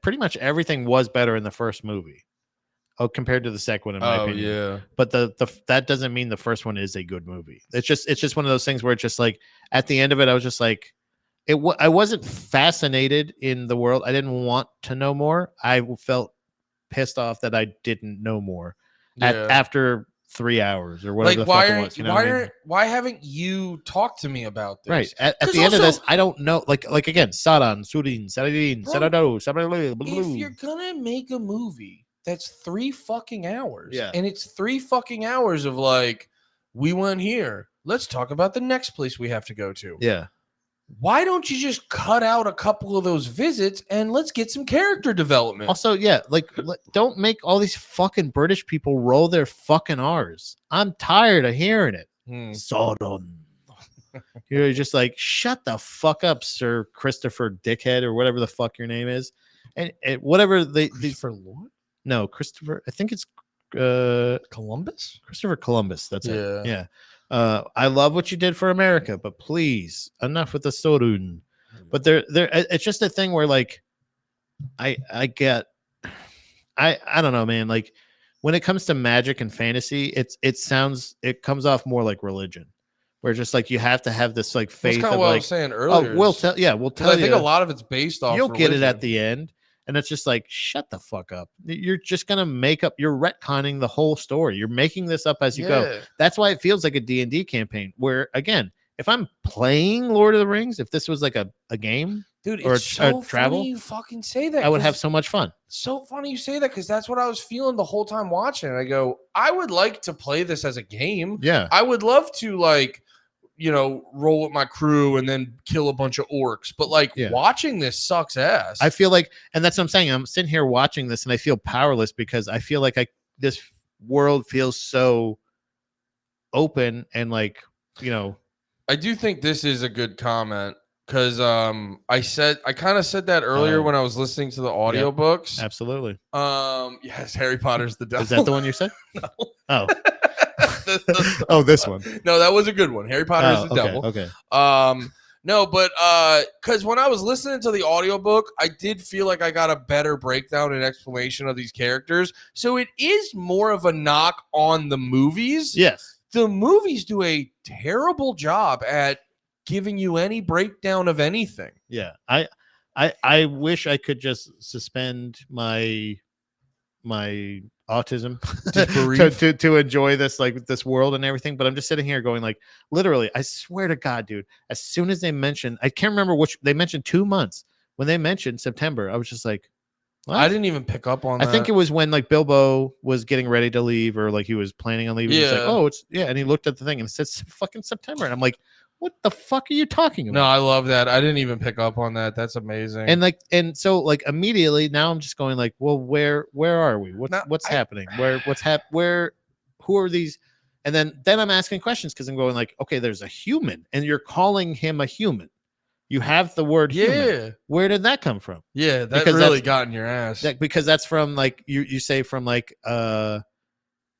Pretty much everything was better in the first movie. Oh, compared to the second one, in my opinion.
Yeah.
But that doesn't mean the first one is a good movie. It's just one of those things where it's just like at the end of it, I was just like, I wasn't fascinated in the world. I didn't want to know more. I felt pissed off that I didn't know more after 3 hours or whatever.
Like,
the fuck it was, you know what I mean?
why haven't you talked to me about this?
Right. At
'Cause
the end of
also-
this, I don't know. Like again, Saran, Surin, Saradin,
Bro,
Sarado,
If you're gonna make a movie that's 3 fucking hours,
Yeah.
and it's 3 fucking hours of like, we went here, let's talk about the next place we have to go to.
Yeah.
Why don't you just cut out a couple of those visits and let's get some character development?
Also, yeah, like don't make all these fucking British people roll their fucking R's. I'm tired of hearing it.
Hmm.
Sodom. You're just like, shut the fuck up, Sir Christopher Dickhead, or whatever the fuck your name is. And whatever these
Christopher Lord?
no, Christopher, I think it's
Columbus?
Christopher Columbus. That's
Yeah.
it. Yeah. I love what you did for America, but please, enough with the Sodun. But it's just a thing where like I don't know, man. Like when it comes to magic and fantasy, it comes off more like religion, where just like you have to have this like
That's
faith
kind
of
of what I
like,
was saying
oh,
earlier.
we'll tell
Because I think
you.
a lot of it's based off.
You'll get it at
religion.
the end, and it's just like, shut the fuck up. You're just gonna make up. You're retconning the whole story. You're making this up as you go.
Yeah.
That's why it feels like a D&D campaign. Where again, if I'm playing Lord of the Rings, if this was like a game,
Dude,
or
it's so
travel,
funny you fucking say that.
I would
'cause
have so much fun.
so funny you say that because that's what I was feeling the whole time watching it. I go, I would like to play this as a game.
Yeah.
I would love to like, roll with my crew and then kill a bunch of orcs. But like
Yeah.
watching this sucks ass.
I feel like, and that's what I'm saying. I'm sitting here watching this and I feel powerless because I feel like this world feels so open and like,
I do think this is a good comment because I kind of said that earlier when I was listening to the audiobooks.
absolutely.
Yes, Harry Potter's the devil.
Is that the one you said?
No.
Oh,
The-
oh, this one.
No, that was a good one. Harry Potter is the
okay,
devil.
Okay.
No, but because when I was listening to the audiobook, I did feel like I got a better breakdown and explanation of these characters. So it is more of a knock on the movies.
Yes.
The movies do a terrible job at giving you any breakdown of anything.
Yeah. I wish I could just suspend my autism to enjoy this world and everything, but I'm just sitting here going like, literally, I swear to God, dude, as soon as they mentioned, I can't remember which, they mentioned 2 months. When they mentioned September, I was just like, what?
I didn't even pick up on that.
I think it was when like Bilbo was getting ready to leave, or like he was planning on leaving. He's like,
Yeah.
oh, it's and he looked at the thing and it says fucking September, and I'm like, what the fuck are you talking about?
No, I love that. I didn't even pick up on that. That's amazing.
And so like immediately now I'm just going like, well, where are we? What's happening? Where who are these? And then I'm asking questions because I'm going like, okay, there's a human and you're calling him a human. You have the word human.
yeah.
Where did that come from?
Yeah, that
Because
really
that's-
got in your ass.
Because that's from like you say from like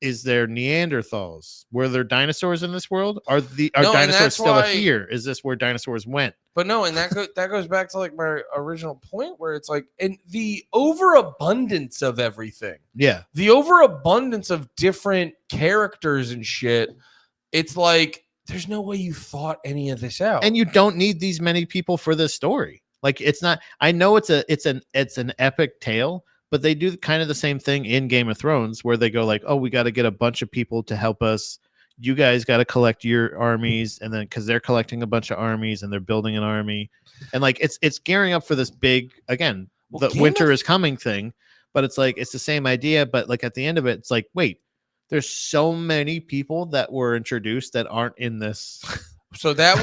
is there Neanderthals? Were there dinosaurs in this world? Are
No, and
dinosaurs
that's
still
why-
here? Is this where dinosaurs went?
But no, and that goes back to like my original point where it's like, and the overabundance of everything,
Yeah.
the overabundance of different characters and shit. It's like there's no way you thought any of this out.
And you don't need these many people for this story. Like it's not. I know it's an epic tale, but they do kind of the same thing in Game of Thrones, where they go like, "Oh, we got to get a bunch of people to help us. You guys got to collect your armies, and then because they're collecting a bunch of armies and they're building an army, and like it's gearing up for this big again.
Well,
The
Game
winter
of-
is coming thing, but it's like it's the same idea, but like at the end of it, it's like, wait, there's so many people that were introduced that aren't in this.
So that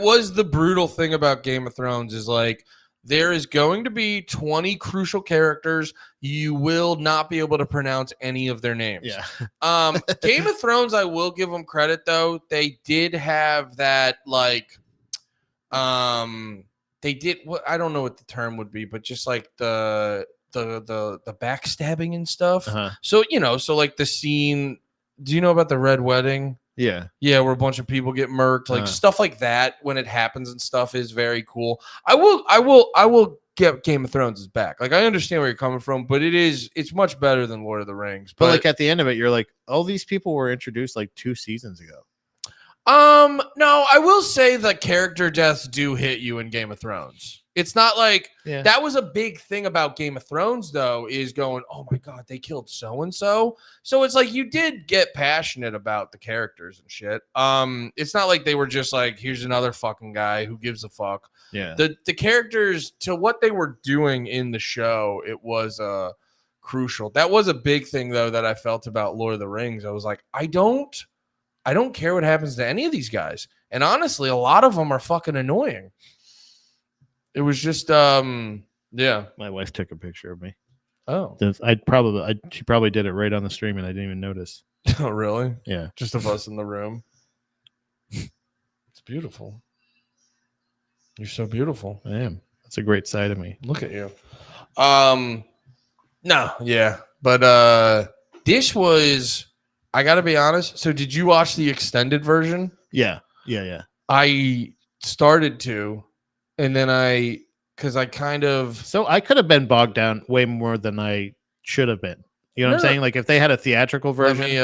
was the brutal thing about Game of Thrones is like there is going to be 20 crucial characters. You will not be able to pronounce any of their names.
Yeah.
Game of Thrones, I will give them credit though. They did have that like they did what I don't know what the term would be, but just like the backstabbing and stuff.
Uh-huh.
So, so like the scene, do you know about the Red Wedding?
Yeah.
Yeah, where a bunch of people get murked, like stuff like that when it happens and stuff is very cool. I will get Game of Thrones back. Like I understand where you're coming from, but it's much better than Lord of the Rings.
But like at the end of it, you're like, oh, these people were introduced like 2 seasons ago.
No, I will say that character deaths do hit you in Game of Thrones. It's not like that was a big thing about Game of Thrones, though, is going, oh my God, they killed so-and-so. So it's like you did get passionate about the characters and shit. It's not like they were just like, here's another fucking guy who gives a fuck.
Yeah.
The characters, to what they were doing in the show, it was crucial. That was a big thing, though, that I felt about Lord of the Rings. I was like, I don't care what happens to any of these guys. And honestly, a lot of them are fucking annoying. It was just, yeah.
My wife took a picture of me.
Oh.
She probably did it right on the stream and I didn't even notice.
Oh, really?
Yeah.
Just of us in the room. It's beautiful. You're so beautiful.
I am. That's a great side of me.
Look at you. No, yeah. But this was, I got to be honest. So did you watch the extended version?
Yeah.
I started to. And then because I kind of...
So I could have been bogged down way more than I should have been. You know what I'm saying? Like if they had a theatrical version.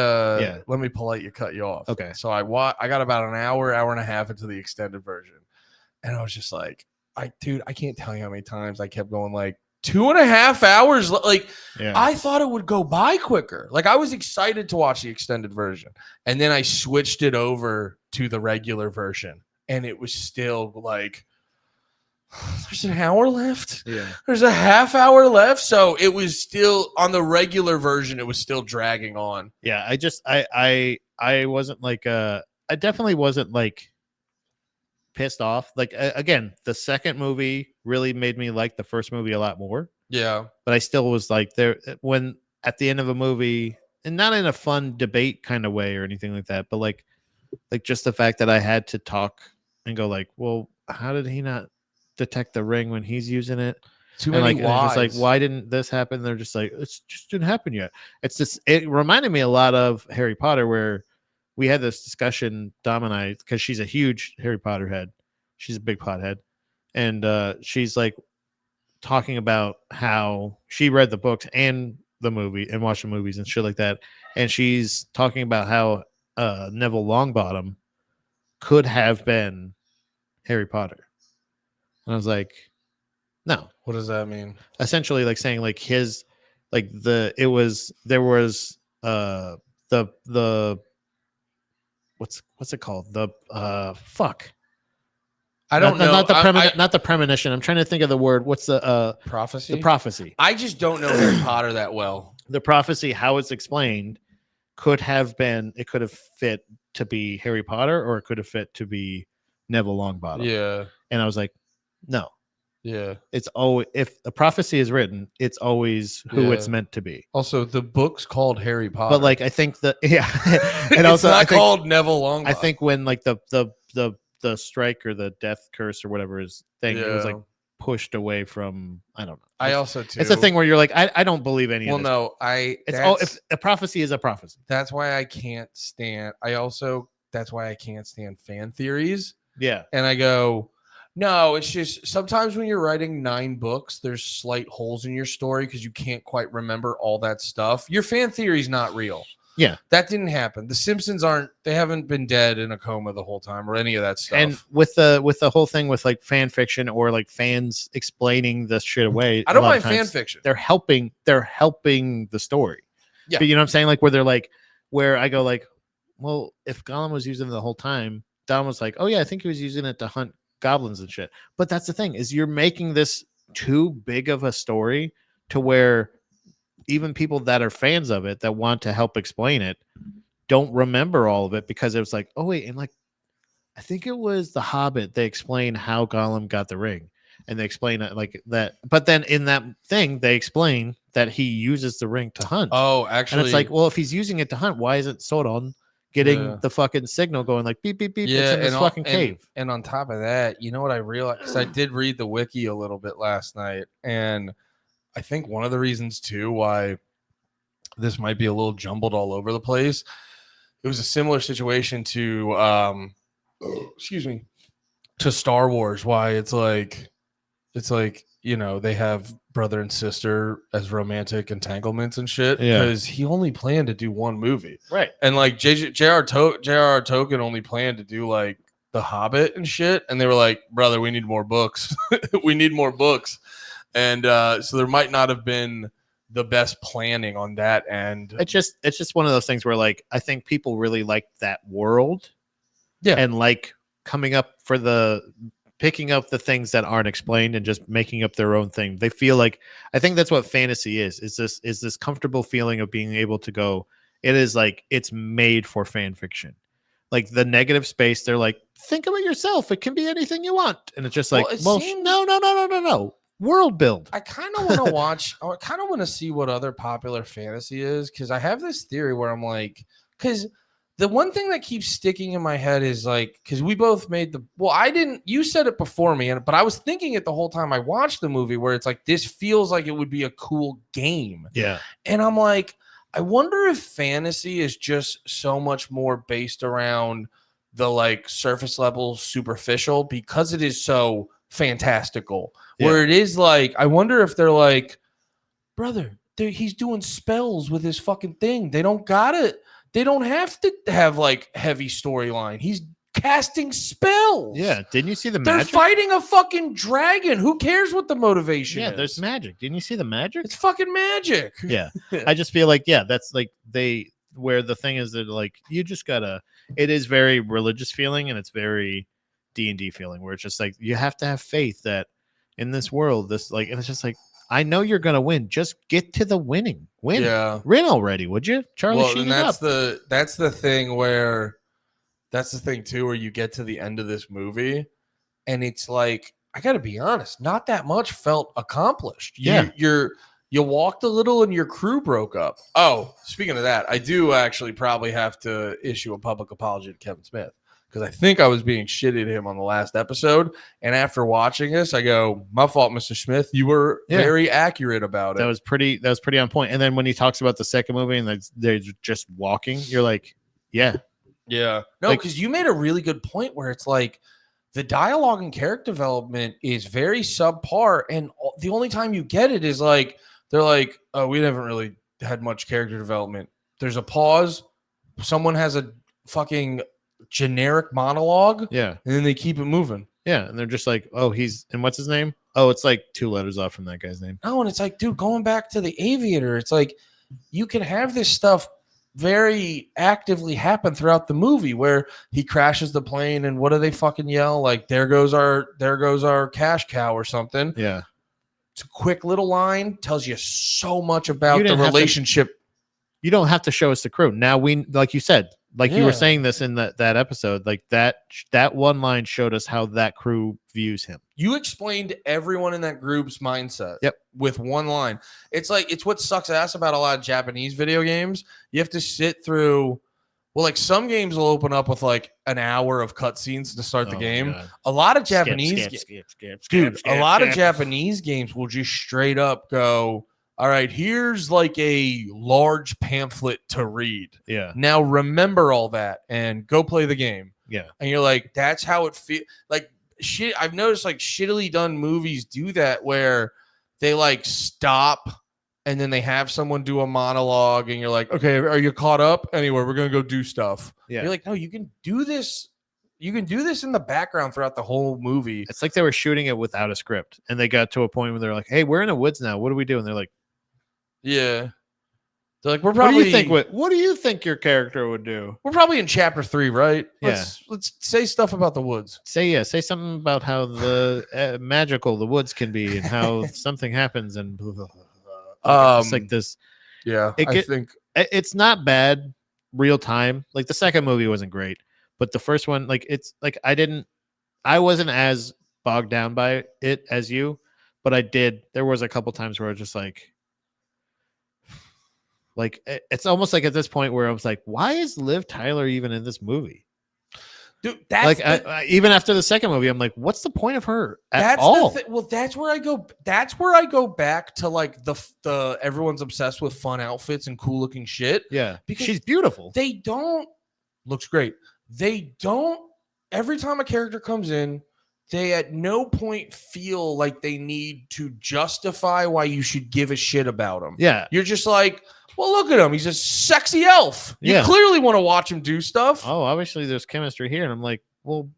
Let me politely cut you off.
Okay.
So I got about an hour and a half into the extended version. And I was just like, I can't tell you how many times I kept going like 2.5 hours. Like I thought it would go by quicker. Like I was excited to watch the extended version. And then I switched it over to the regular version. And it was still like... There's an hour left.
Yeah.
There's a half hour left. So it was still on the regular version. It was still dragging on.
Yeah. I wasn't like, I definitely wasn't like pissed off. Like, again, the second movie really made me like the first movie a lot more.
Yeah.
But I still was like there when at the end of a movie, and not in a fun debate kind of way or anything like that, but like just the fact that I had to talk and go like, well, how did he not detect the ring when he's using it?
Too many
whys. Like, why didn't this happen? They're just like, it just didn't happen yet. It reminded me a lot of Harry Potter, where we had this discussion, Dom and I, because she's a huge Harry Potter head. She's a big pothead. And she's like talking about how she read the books and the movie and watched the movies and shit like that. And she's talking about how Neville Longbottom could have been Harry Potter. And I was like, no.
What does that mean?
Essentially, like saying like his, like the what's it called? The fuck.
I don't know.
Not the premonition. I'm trying to think of the word. What's the
prophecy?
The prophecy.
I just don't know Harry Potter that well.
The prophecy, how it's explained, could have been. It could have fit to be Harry Potter, or it could have fit to be Neville Longbottom.
Yeah.
And I was like, no.
Yeah.
It's always, if a prophecy is written, it's always who it's meant to be.
Also, the book's called Harry Potter.
But like, I think and
it's
also
not called Neville Longbottom.
I think when like the strike or the death curse or whatever is thing, it was like pushed away from, I don't know.
I also too.
It's a thing where you're like, I don't believe any of this.
Well, no,
if a prophecy is a prophecy.
That's why I can't stand. That's why I can't stand fan theories.
Yeah.
And I go, no, it's just sometimes when you're writing 9 books, there's slight holes in your story because you can't quite remember all that stuff. Your fan theory is not real.
Yeah.
That didn't happen. The Simpsons they haven't been dead in a coma the whole time or any of that stuff.
And with the whole thing with like fan fiction or like fans explaining this shit away.
I don't mind fan fiction.
They're helping the story.
Yeah.
But you know what I'm saying? Like where I go like, well, if Gollum was using it the whole time, Don was like, oh yeah, I think he was using it to hunt goblins and shit. But that's the thing, is you're making this too big of a story to where even people that are fans of it that want to help explain it don't remember all of it because it was like, oh wait, and like I think it was The Hobbit. They explain how Gollum got the ring, and they explain it like that. But then in that thing, they explain that he uses the ring to hunt.
Oh,
And
actually,
it's like, well, if he's using it to hunt, why isn't Sauron getting
Yeah.
the fucking signal going like beep beep beep?
yeah,
It's in this fucking cave.
And on top of that, you know what I realized? 'Cause I did read the wiki a little bit last night, and I think one of the reasons too why this might be a little jumbled all over the place. It was a similar situation to excuse me, to Star Wars, why it's like you know, they have brother and sister as romantic entanglements and shit
Yeah.
because he only planned to do one movie,
Right.
and like J.R.R. Tolkien only planned to do like The Hobbit and shit, and they were like, brother, we need more books. We need more books. And so there might not have been the best planning on that end.
It's just one of those things where like I think people really like that world.
Yeah.
And like coming up for picking up the things that aren't explained and just making up their own thing. They feel like I think that's what fantasy is this comfortable feeling of being able to go, it is like it's made for fan fiction. Like the negative space, they're like, think of it yourself. It can be anything you want. And it's just like, no. World build.
I kind of want to watch. I kind of want to see what other popular fantasy is because I have this theory where I'm like, because the one thing that keeps sticking in my head is like, because we both made the. Well, I didn't. You said it before me, but I was thinking it the whole time I watched the movie. Where it's like this feels like it would be a cool game.
Yeah.
And I'm like, I wonder if fantasy is just so much more based around the like surface level superficial because it is so fantastical. Where it is like, I wonder if they're like, brother, he's doing spells with his fucking thing. They don't got it. They don't have to have like heavy storyline. He's casting spells.
Yeah. Didn't you see the
They're
magic?
fighting a fucking dragon. Who cares what the motivation
Yeah,
is?
there's magic. Didn't you see the magic?
It's fucking magic.
Yeah. I just feel like, yeah, that's like where the thing is that like you just gotta, it is very religious feeling and it's very D&D feeling where it's just like you have to have faith that in this world, this like, and it's just like, I know you're gonna win. Just get to the winning. Win.
Yeah.
Win already, would you? Charlie
Well,
Sheen
and
it up.
that's the thing where that's the thing too, where you get to the end of this movie and it's like, I gotta be honest, not that much felt accomplished. You walked a little and your crew broke up. Oh, speaking of that, I do actually probably have to issue a public apology to Kevin Smith because I think I was being shitty to him on the last episode. And after watching this, I go, my fault, Mr. Smith. You were very accurate about it.
That was pretty on point. And then when he talks about the second movie and they're just walking, you're like, yeah.
Yeah. No,
Like-
because you made a really good point where it's like the dialogue and character development is very subpar. And the only time you get it is like, they're like, oh, we haven't really had much character development. There's a pause. Someone has a fucking generic monologue.
Yeah.
And then they keep it moving.
Yeah. And they're just like, oh, and what's his name? Oh, it's like 2 letters off from that guy's name.
No, and it's like, dude, going back to the Aviator, it's like you can have this stuff very actively happen throughout the movie where he crashes the plane and what do they fucking yell? Like, there goes our cash cow or something.
Yeah.
It's a quick little line, tells you so much about
You
the
didn't have to-
relationship.
You don't have to show us the crew. Now we, like you said, like you
Yeah.
were saying this in that episode, like that one line showed us how that crew views him.
You explained everyone in that group's mindset.
Yep.
With one line. It's like, it's what sucks ass about a lot of Japanese video games. You have to sit through, well, like some games will open up with like an hour of cutscenes to start the
Oh,
game.
God.
A lot of
Skip,
Japanese
skip,
Dude, a lot of
skip.
Japanese games will just straight up go, all right, here's like a large pamphlet to read.
Yeah.
Now remember all that and go play the game.
Yeah.
And you're like, that's how it feels. Like shit, I've noticed like shittily done movies do that where they like stop and then they have someone do a monologue and you're like, okay, are you caught up? Anyway, we're gonna go do stuff.
Yeah.
You're like, no, you can do this. You can do this in the background throughout the whole movie.
It's like they were shooting it without a script and they got to a point where they're like, hey, we're in the woods now. What do we do? And they're like,
Yeah. They're like, we're
what
probably
do you think your character would do?
we're probably in chapter 3, right?
Yeah.
Let's say stuff about the woods.
Say something about how the magical the woods can be and how something happens and blah, blah, blah, blah. It's like this.
Yeah,
It
I
get-
think
It's not bad real time. Like the second movie wasn't great, but the first one, like it's like I wasn't as bogged down by it as you, but I did. There was a couple times where I was just like it's almost like at this point where I was like, why is Liv Tyler even in this movie?
dude, that's
Like
the,
even after the second movie, I'm like, what's the point of her at
that's
all?
the well, that's where I go. That's where I go back to like the everyone's obsessed with fun outfits and cool looking shit.
Yeah,
Because
she's beautiful.
They don't looks great. They don't every time a character comes in, they at no point feel like they need to justify why you should give a shit about them.
Yeah,
You're just like, well, look at him. He's a sexy elf. You
Yeah.
clearly want to watch him do stuff.
oh, obviously there's chemistry here, and I'm like, well,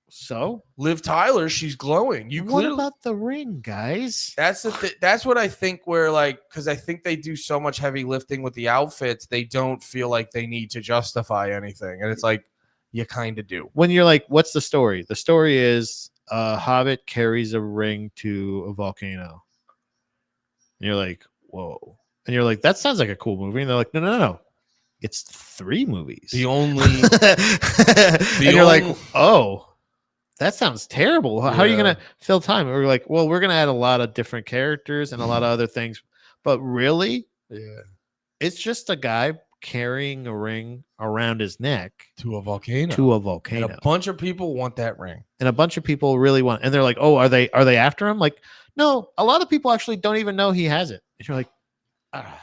so
Liv Tyler, she's glowing. You
what
clearly
about the ring, guys?
that's that's what I think where like because I think they do so much heavy lifting with the outfits, they don't feel like they need to justify anything. And it's like you kind of do.
When you're like, what's the story? The story is a hobbit carries a ring to a volcano. And you're like, whoa. And you're like, that sounds like a cool movie. And they're like, no. It's 3 movies.
The only
and you're like, oh, that sounds terrible. How are you
Yeah.
going to fill time? And we're like, well, we're going to add a lot of different characters and a lot of other things. But really,
yeah,
it's just a guy carrying a ring around his neck
to a volcano.
to a
And
volcano.
a bunch of people want that ring.
And a bunch of people really want, and they're like, oh, are they after him? Like, no, a lot of people actually don't even know he has it. And you're like, ah.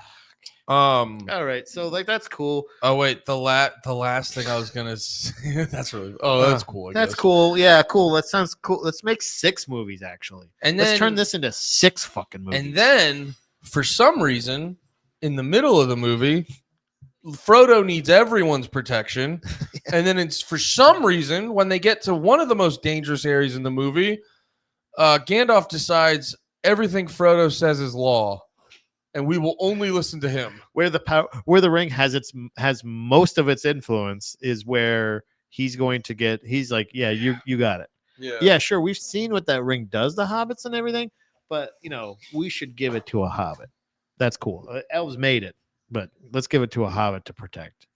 All right, so like that's cool.
Oh wait, the last thing I was gonna say, that's really that's cool. I
That's
guess.
cool. Yeah, cool. That sounds cool. Let's make 6 movies actually.
And
Let's
then
turn this into 6 fucking movies.
And then for some reason, in the middle of the movie, Frodo needs everyone's protection. And then it's for some reason, when they get to one of the most dangerous areas in the movie, Gandalf decides everything Frodo says is law. And we will only listen to him.
where the ring has most of its influence is where he's going to get. He's like, yeah, you got it. Yeah, sure. We've seen what that ring does to hobbits and everything, but we should give it to a hobbit. That's cool. Elves made it, but let's give it to a hobbit to protect.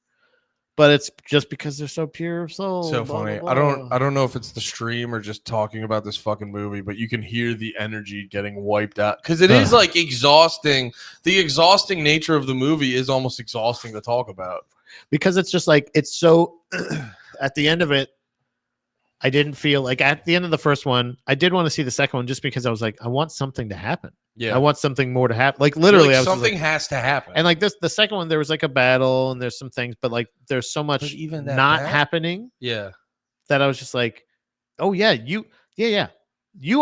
But it's just because they're so pure of soul.
So
blah,
funny.
blah,
I
blah.
don't know if it's the stream or just talking about this fucking movie, but you can hear the energy getting wiped out because it is like exhausting. The exhausting nature of the movie is almost exhausting to talk about.
Because it's just like it's so. At the end of it, I didn't feel like at the end of the first one, I did want to see the second one just because I was like, I want something to happen.
Yeah,
I want something more to happen. Like literally,
like
I was just
something
like,
has to happen.
and like this, the second one, there was like a battle and there's some things, but like there's so much
But even that
not
bad?
happening
yeah,
that I was just like, oh yeah, you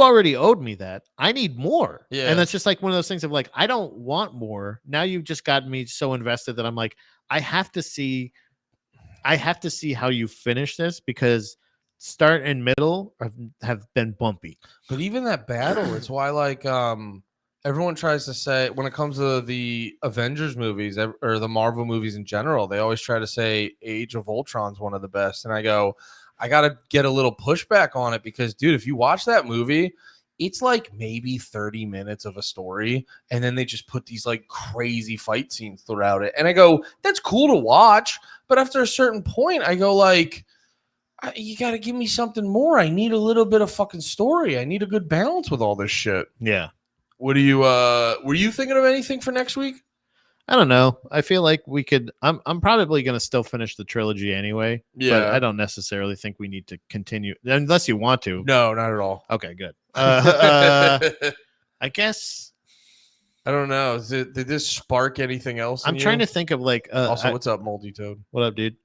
already owed me that. I need more.
Yeah.
And that's just like one of those things of like, I don't want more. Now you've just got me so invested that I'm like, I have to see how you finish this because start and middle have been bumpy.
but even that battle, it's why like everyone tries to say when it comes to the Avengers movies or the Marvel movies in general, they always try to say Age of Ultron's one of the best, and I go, I gotta get a little pushback on it because, dude, if you watch that movie, it's like maybe 30 minutes of a story, and then they just put these like crazy fight scenes throughout it, and I go, that's cool to watch, but after a certain point, I go like, you got to give me something more. I need a little bit of fucking story. I need a good balance with all this shit.
Yeah.
What do you were you thinking of anything for next week?
I don't know. I feel like we could. I'm probably going to still finish the trilogy anyway. But I don't necessarily think we need to continue unless you want to.
No, not at all.
Okay, good. I guess
I don't know. Did this spark anything else?
I'm trying to think of like.
Also, what's up, Moldy Toad?
What up, dude?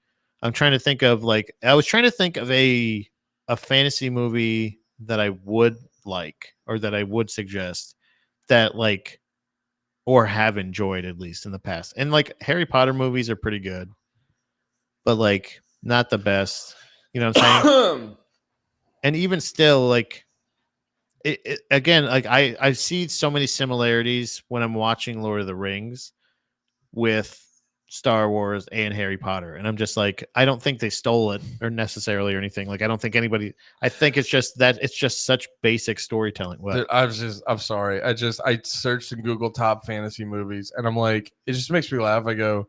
I'm trying to think of like. I was trying to think of a fantasy movie that I would like or that I would suggest that like. Or have enjoyed at least in the past. And like Harry Potter movies are pretty good, but like not the best. You know what I'm saying? And even still, like it again, like I see so many similarities when I'm watching Lord of the Rings with Star Wars and Harry Potter, and I'm just like, I don't think they stole it or necessarily or anything. Like, I don't think anybody. I think it's just that it's just such basic storytelling. What?
Dude, I'm sorry. I searched in Google top fantasy movies, and I'm like, it just makes me laugh. I go,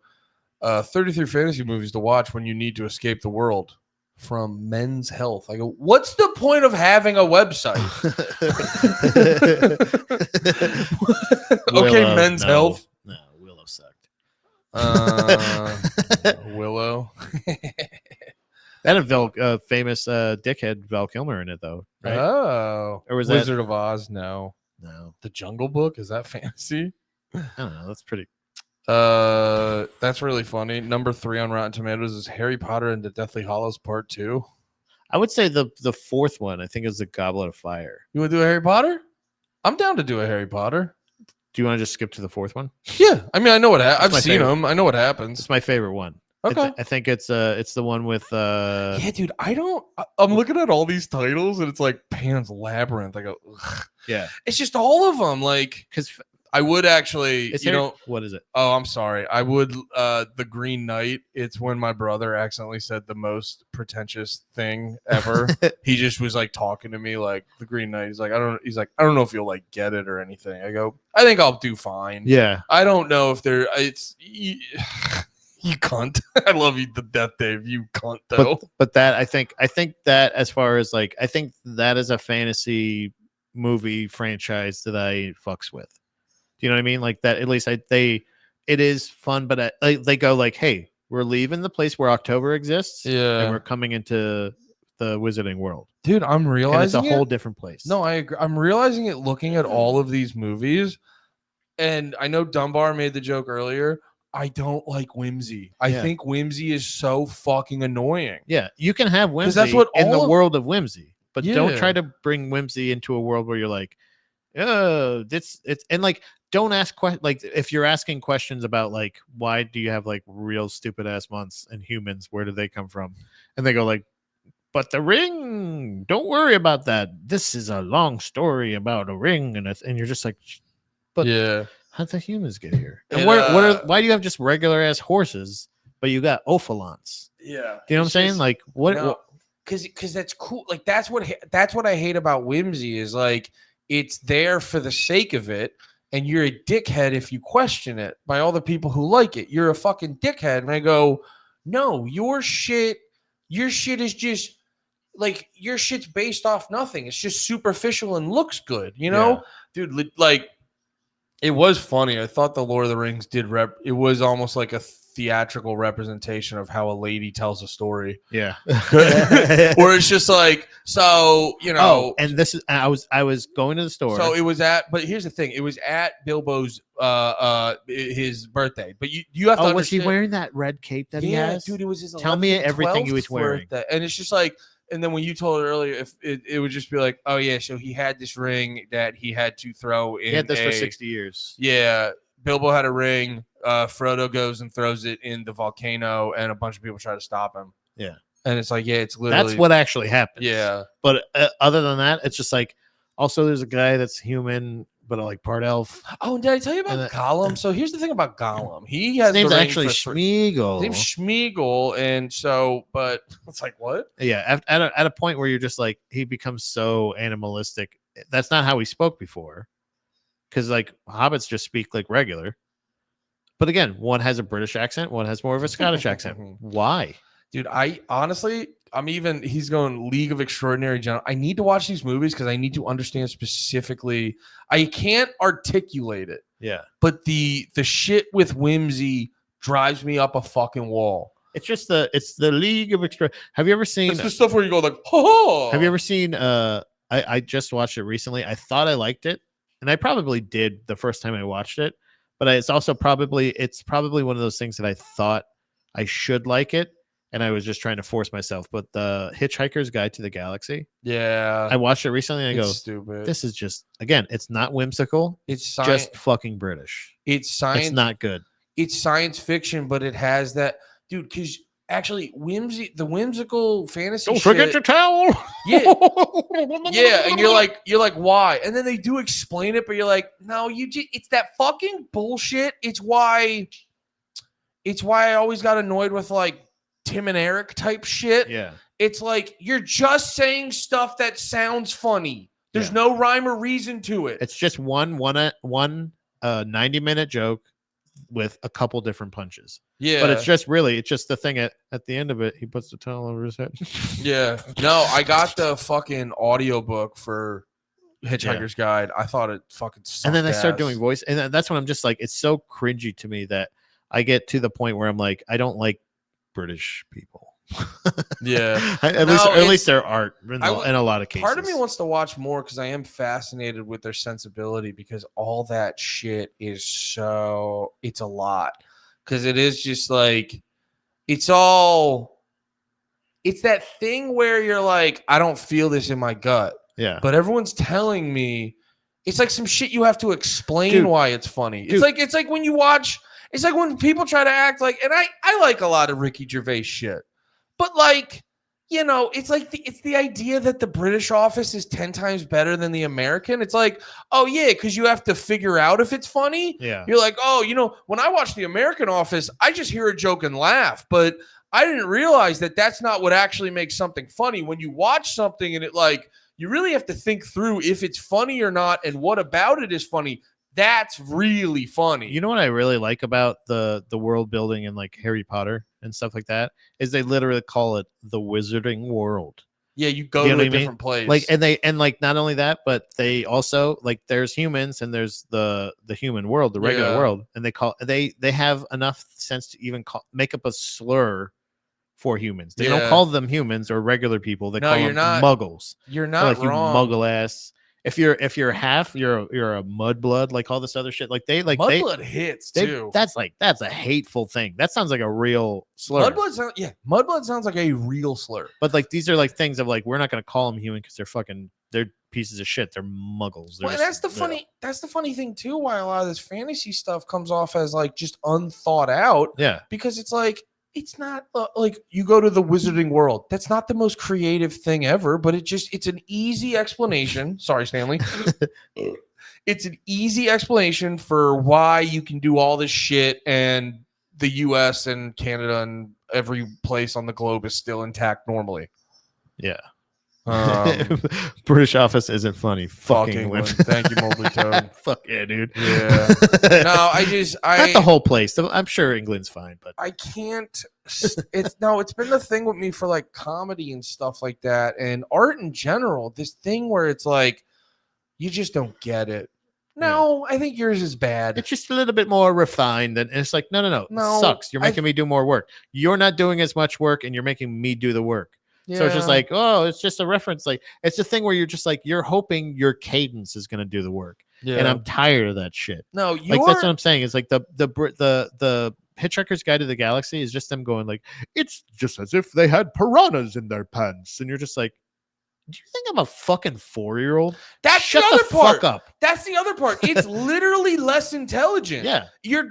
33 fantasy movies to watch when you need to escape the world from Men's Health. I go, what's the point of having a website? Okay,
Willow,
Men's
no.
Health.
No, Willow sucked.
Willow.
That had famous dickhead Val Kilmer in it though, right?
Oh,
Or was
Wizard of Oz? No.
No,
The Jungle Book, is that fantasy?
I don't know. That's pretty.
That's really funny. Number 3 on Rotten Tomatoes is Harry Potter and the Deathly Hallows Part 2.
I would say the fourth one. I think is the Goblet of Fire.
You want to do a Harry Potter? I'm down to do a Harry Potter.
Do you want to just skip to the fourth one?
Yeah, I mean, I know what I've
my
seen
favorite.
them. I know what happens.
It's my favorite one.
Okay.
I think it's the one with
Yeah, dude. I'm looking at all these titles and it's like Pan's Labyrinth. I go, ugh.
yeah,
It's just all of them. Like,
because
I would actually,
it's
you know.
what is it?
Oh, I'm sorry. I would. The Green Knight. It's when my brother accidentally said the most pretentious thing ever. He just was like talking to me like the Green Knight. He's like, I don't know if you'll like get it or anything. I go, I think I'll do fine.
Yeah,
I don't know if there. It's you cunt. I love you to death, Dave. You cunt though.
but that I think that as far as like I think that is a fantasy movie franchise that I fucks with. Do you know what I mean? Like that. At least it is fun, but they go like, hey, we're leaving the place where October exists,
Yeah.
and we're coming into the Wizarding World.
Dude, I'm
And
realizing
it's a whole different place.
No, I agree. I'm realizing it looking at all of these movies, and I know Dunbar made the joke earlier. I don't like whimsy. I
Yeah.
think whimsy is so fucking annoying.
Yeah, you can have whimsy
that's what
in the
all of-
world of whimsy, but don't
Yeah.
try to bring whimsy into a world where you're like, oh, it's and like don't ask like if you're asking questions about like why do you have like real stupid ass months and humans, where do they come from? And they go like, but the ring, don't worry about that. This is a long story about a ring, and you're just like, but
Yeah.
how'd the humans get here? And
And,
why do you have just regular ass horses, but you got ophalons?
Yeah.
Do you know what I'm saying? Like what?
Because that's cool. Like that's what I hate about whimsy is like it's there for the sake of it, and you're a dickhead if you question it by all the people who like it. You're a fucking dickhead. And I go, no, your shit is just like your shit's based off nothing. It's just superficial and looks good, you know? Dude, like it was funny. I thought the Lord of the Rings it was almost like a theatrical representation of how a lady tells a story.
Yeah.
Where it's just like, so, you know.
Oh, and this is I was going to the store.
So it was but here's the thing. It was at Bilbo's his birthday. But you have to
was he
understand.
wearing that red cape that he has?
Dude, it was his
Tell me
11th,
everything he was
12th
wearing.
birthday. And it's just like, and then when you told it earlier, if it would just be like, oh yeah, so he had this ring that he had to throw in.
He had this for 60 years.
Yeah. Bilbo had a ring. Frodo goes and throws it in the volcano, and a bunch of people try to stop him.
Yeah.
And it's like, yeah, it's literally.
That's what actually happens.
Yeah.
But other than that, it's just like, also there's a guy that's human, but like part elf.
Oh, and did I tell you about
And
Gollum? So here's the thing about Gollum. He has
His name's
the ring
actually
for
Schmeagol.
His name's Schmeagol, and so, but it's like what?
Yeah, at a point where you're just like, he becomes so animalistic. That's not how he spoke before, because like hobbits just speak like regular. But again, one has a British accent, one has more of a Scottish accent. Why?
Dude, I honestly, he's going League of Extraordinary Gentlemen. I need to watch these movies because I need to understand specifically. I can't articulate it.
Yeah.
But the shit with whimsy drives me up a fucking wall.
It's just it's the League of Extra. Have you ever seen
It's the stuff where you go like, oh.
Have you ever seen I just watched it recently. I thought I liked it, and I probably did the first time I watched it, but it's probably one of those things that I thought I should like it, and I was just trying to force myself. But the Hitchhiker's Guide to the Galaxy,
Yeah.
I watched it recently, and I go,
stupid.
this is just, again, it's not whimsical.
It's
Just fucking British.
It's science.
It's not good.
It's science fiction, but it has that, dude. Because actually, the whimsical fantasy.
Don't forget your towel.
Yeah, yeah, and you're like, why? And then they do explain it, but you're like, no, it's that fucking bullshit. It's why it's why I always got annoyed with like Tim and Eric type shit.
Yeah.
It's like you're just saying stuff that sounds funny. There's
Yeah.
no rhyme or reason to it.
It's just one 90-minute joke with a couple different punches.
Yeah.
But it's just the thing at the end of it, he puts the towel over his head.
Yeah. No, I got the fucking audiobook for Hitchhiker's Guide. I thought it fucking sucked.
And then they start
ass.
doing voice. And that's when I'm just like, it's so cringy to me that I get to the point where I'm like, I don't like British people.
Yeah.
At least their art in a lot of cases.
Part of me wants to watch more because I am fascinated with their sensibility because all that shit is it's a lot. Because it is just like, it's that thing where you're like, I don't feel this in my gut.
Yeah.
But everyone's telling me it's like some shit you have to explain
Dude.
why it's funny.
Dude.
It's like when you watch, it's like when people try to act like, and I like a lot of Ricky Gervais shit. But like, you know, it's like it's the idea that the British Office is 10 times better than the American. It's like, oh yeah, because you have to figure out if it's funny.
Yeah.
You're like, oh, you know, when I watch the American Office, I just hear a joke and laugh. But I didn't realize that that's not what actually makes something funny. When you watch something and it like, you really have to think through if it's funny or not and what about it is funny. That's really funny.
You know what I really like about the world building and like Harry Potter and stuff like that is they literally call it the Wizarding World.
Yeah, you go
You know
to
what
a
I mean?
different place.
Like and like not only that, but they also like there's humans and there's the human world, the regular world, and they have enough sense to even make up a slur for humans. They don't call them humans or regular people. They call them muggles.
You're not
like
wrong.
You muggle ass. If you're half, you're a mudblood, like all this other shit. Like
mudblood hits too.
That's a hateful thing. That sounds like a real slur.
Mudblood sounds like a real slur.
But like these are like things of like we're not gonna call them human because they're pieces of shit. They're muggles.
Well, and that's the funny thing too. Why a lot of this fantasy stuff comes off as like just unthought out.
Yeah,
because it's like. It's not like you go to the Wizarding World. That's not the most creative thing ever, but it's an easy explanation. Sorry, Stanley. It's an easy explanation for why you can do all this shit and the US and Canada and every place on the globe is still intact normally.
Yeah. British Office isn't funny. Fuck England.
Thank you, Mobley Toad.
Fuck yeah, dude.
Yeah. No, not
the whole place. I'm sure England's fine, but
I can't. It's been the thing with me for like comedy and stuff like that, and art in general. This thing where it's like you just don't get it. No, I think yours is bad.
It's just a little bit more refined, and it's like no, it sucks. You're making me do more work. You're not doing as much work, and you're making me do the work. So it's just like, oh, it's just a reference. Like it's a thing where you're just like, you're hoping your cadence is going to do the work. Yeah. And I'm tired of that shit.
No,
like that's what I'm saying. It's like the Hitchhiker's Guide to the Galaxy is just them going like, it's just as if they had piranhas in their pants. And you're just like, do you think I'm a fucking 4-year-old?
Shut the fuck up. That's the other part. It's literally less intelligent.
Yeah.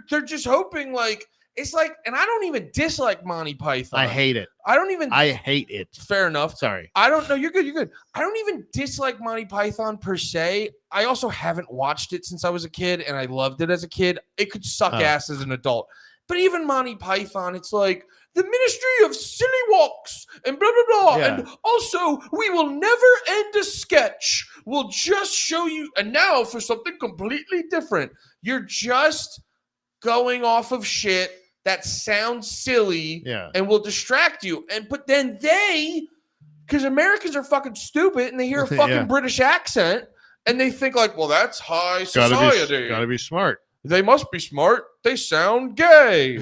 They're just hoping like, it's like, and I don't even dislike Monty Python.
I hate it.
I
hate it.
Fair enough.
Sorry.
I don't know. You're good. I don't even dislike Monty Python per se. I also haven't watched it since I was a kid, and I loved it as a kid. It could suck ass as an adult. But even Monty Python, it's like the Ministry of Silly Walks and blah, blah, blah. Yeah. And also, we will never end a sketch. We'll just show you. And now for something completely different. You're just going off of shit that sounds silly and will distract you. But then because Americans are fucking stupid and they hear a fucking British accent and they think like, well, that's high society.
Gotta be smart.
They must be smart. They sound gay.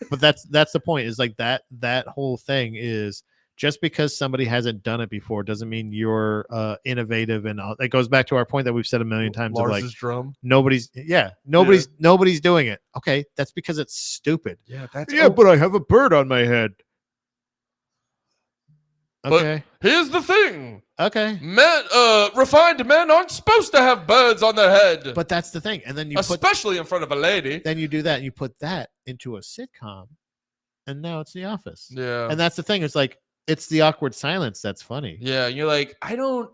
But that's the point is like that whole thing is just because somebody hasn't done it before doesn't mean you're innovative. And it goes back to our point that we've said a million times
Lars's
of like
drum.
Nobody's doing it. Okay, that's because it's stupid.
Yeah,
but I have a bird on my head. Okay.
But here's the thing.
Okay.
Refined men aren't supposed to have birds on their head.
But that's the thing. And then
especially in front of a lady.
Then you do that and you put that into a sitcom and now it's The Office.
Yeah.
And that's the thing. It's like it's the awkward silence that's funny.
Yeah, you're like, I don't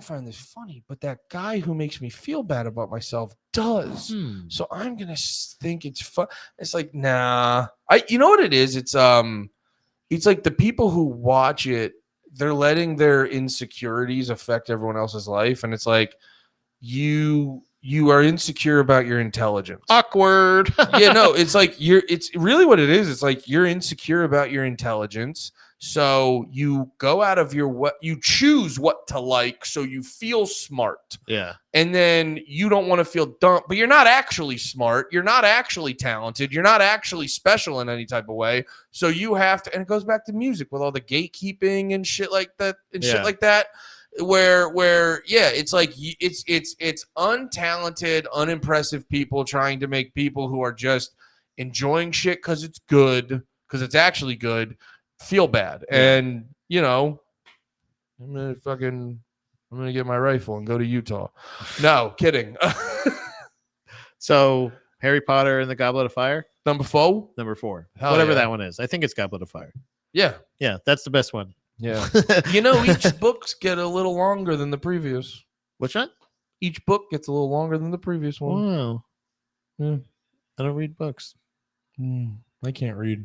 find this funny, but that guy who makes me feel bad about myself does.
Hmm.
So I'm gonna think it's fun. It's like, nah. You know what it is? It's like the people who watch it, they're letting their insecurities affect everyone else's life, and it's like you are insecure about your intelligence.
Awkward.
Yeah, no, it's like it's really what it is. It's like you're insecure about your intelligence. So you go out of you choose what to like so you feel smart.
Yeah.
And then you don't want to feel dumb, but you're not actually smart. You're not actually talented. You're not actually special in any type of way. So you have to, and it goes back to music with all the gatekeeping and shit like that shit like that. Where yeah, it's like it's untalented, unimpressive people trying to make people who are just enjoying shit because it's good, because it's actually good, feel bad.
Yeah.
And I'm gonna get my rifle and go to Utah. No, kidding.
So Harry Potter and the Goblet of Fire,
Number 4.
number 4,
Hell
whatever
yeah.
that one is. I think it's Goblet of Fire.
Yeah,
Yeah, that's the best one.
yeah. Each books get a little longer than the previous.
Which one?
Each book gets a little longer than the previous one.
Wow.
Yeah.
I don't read books.
I can't read.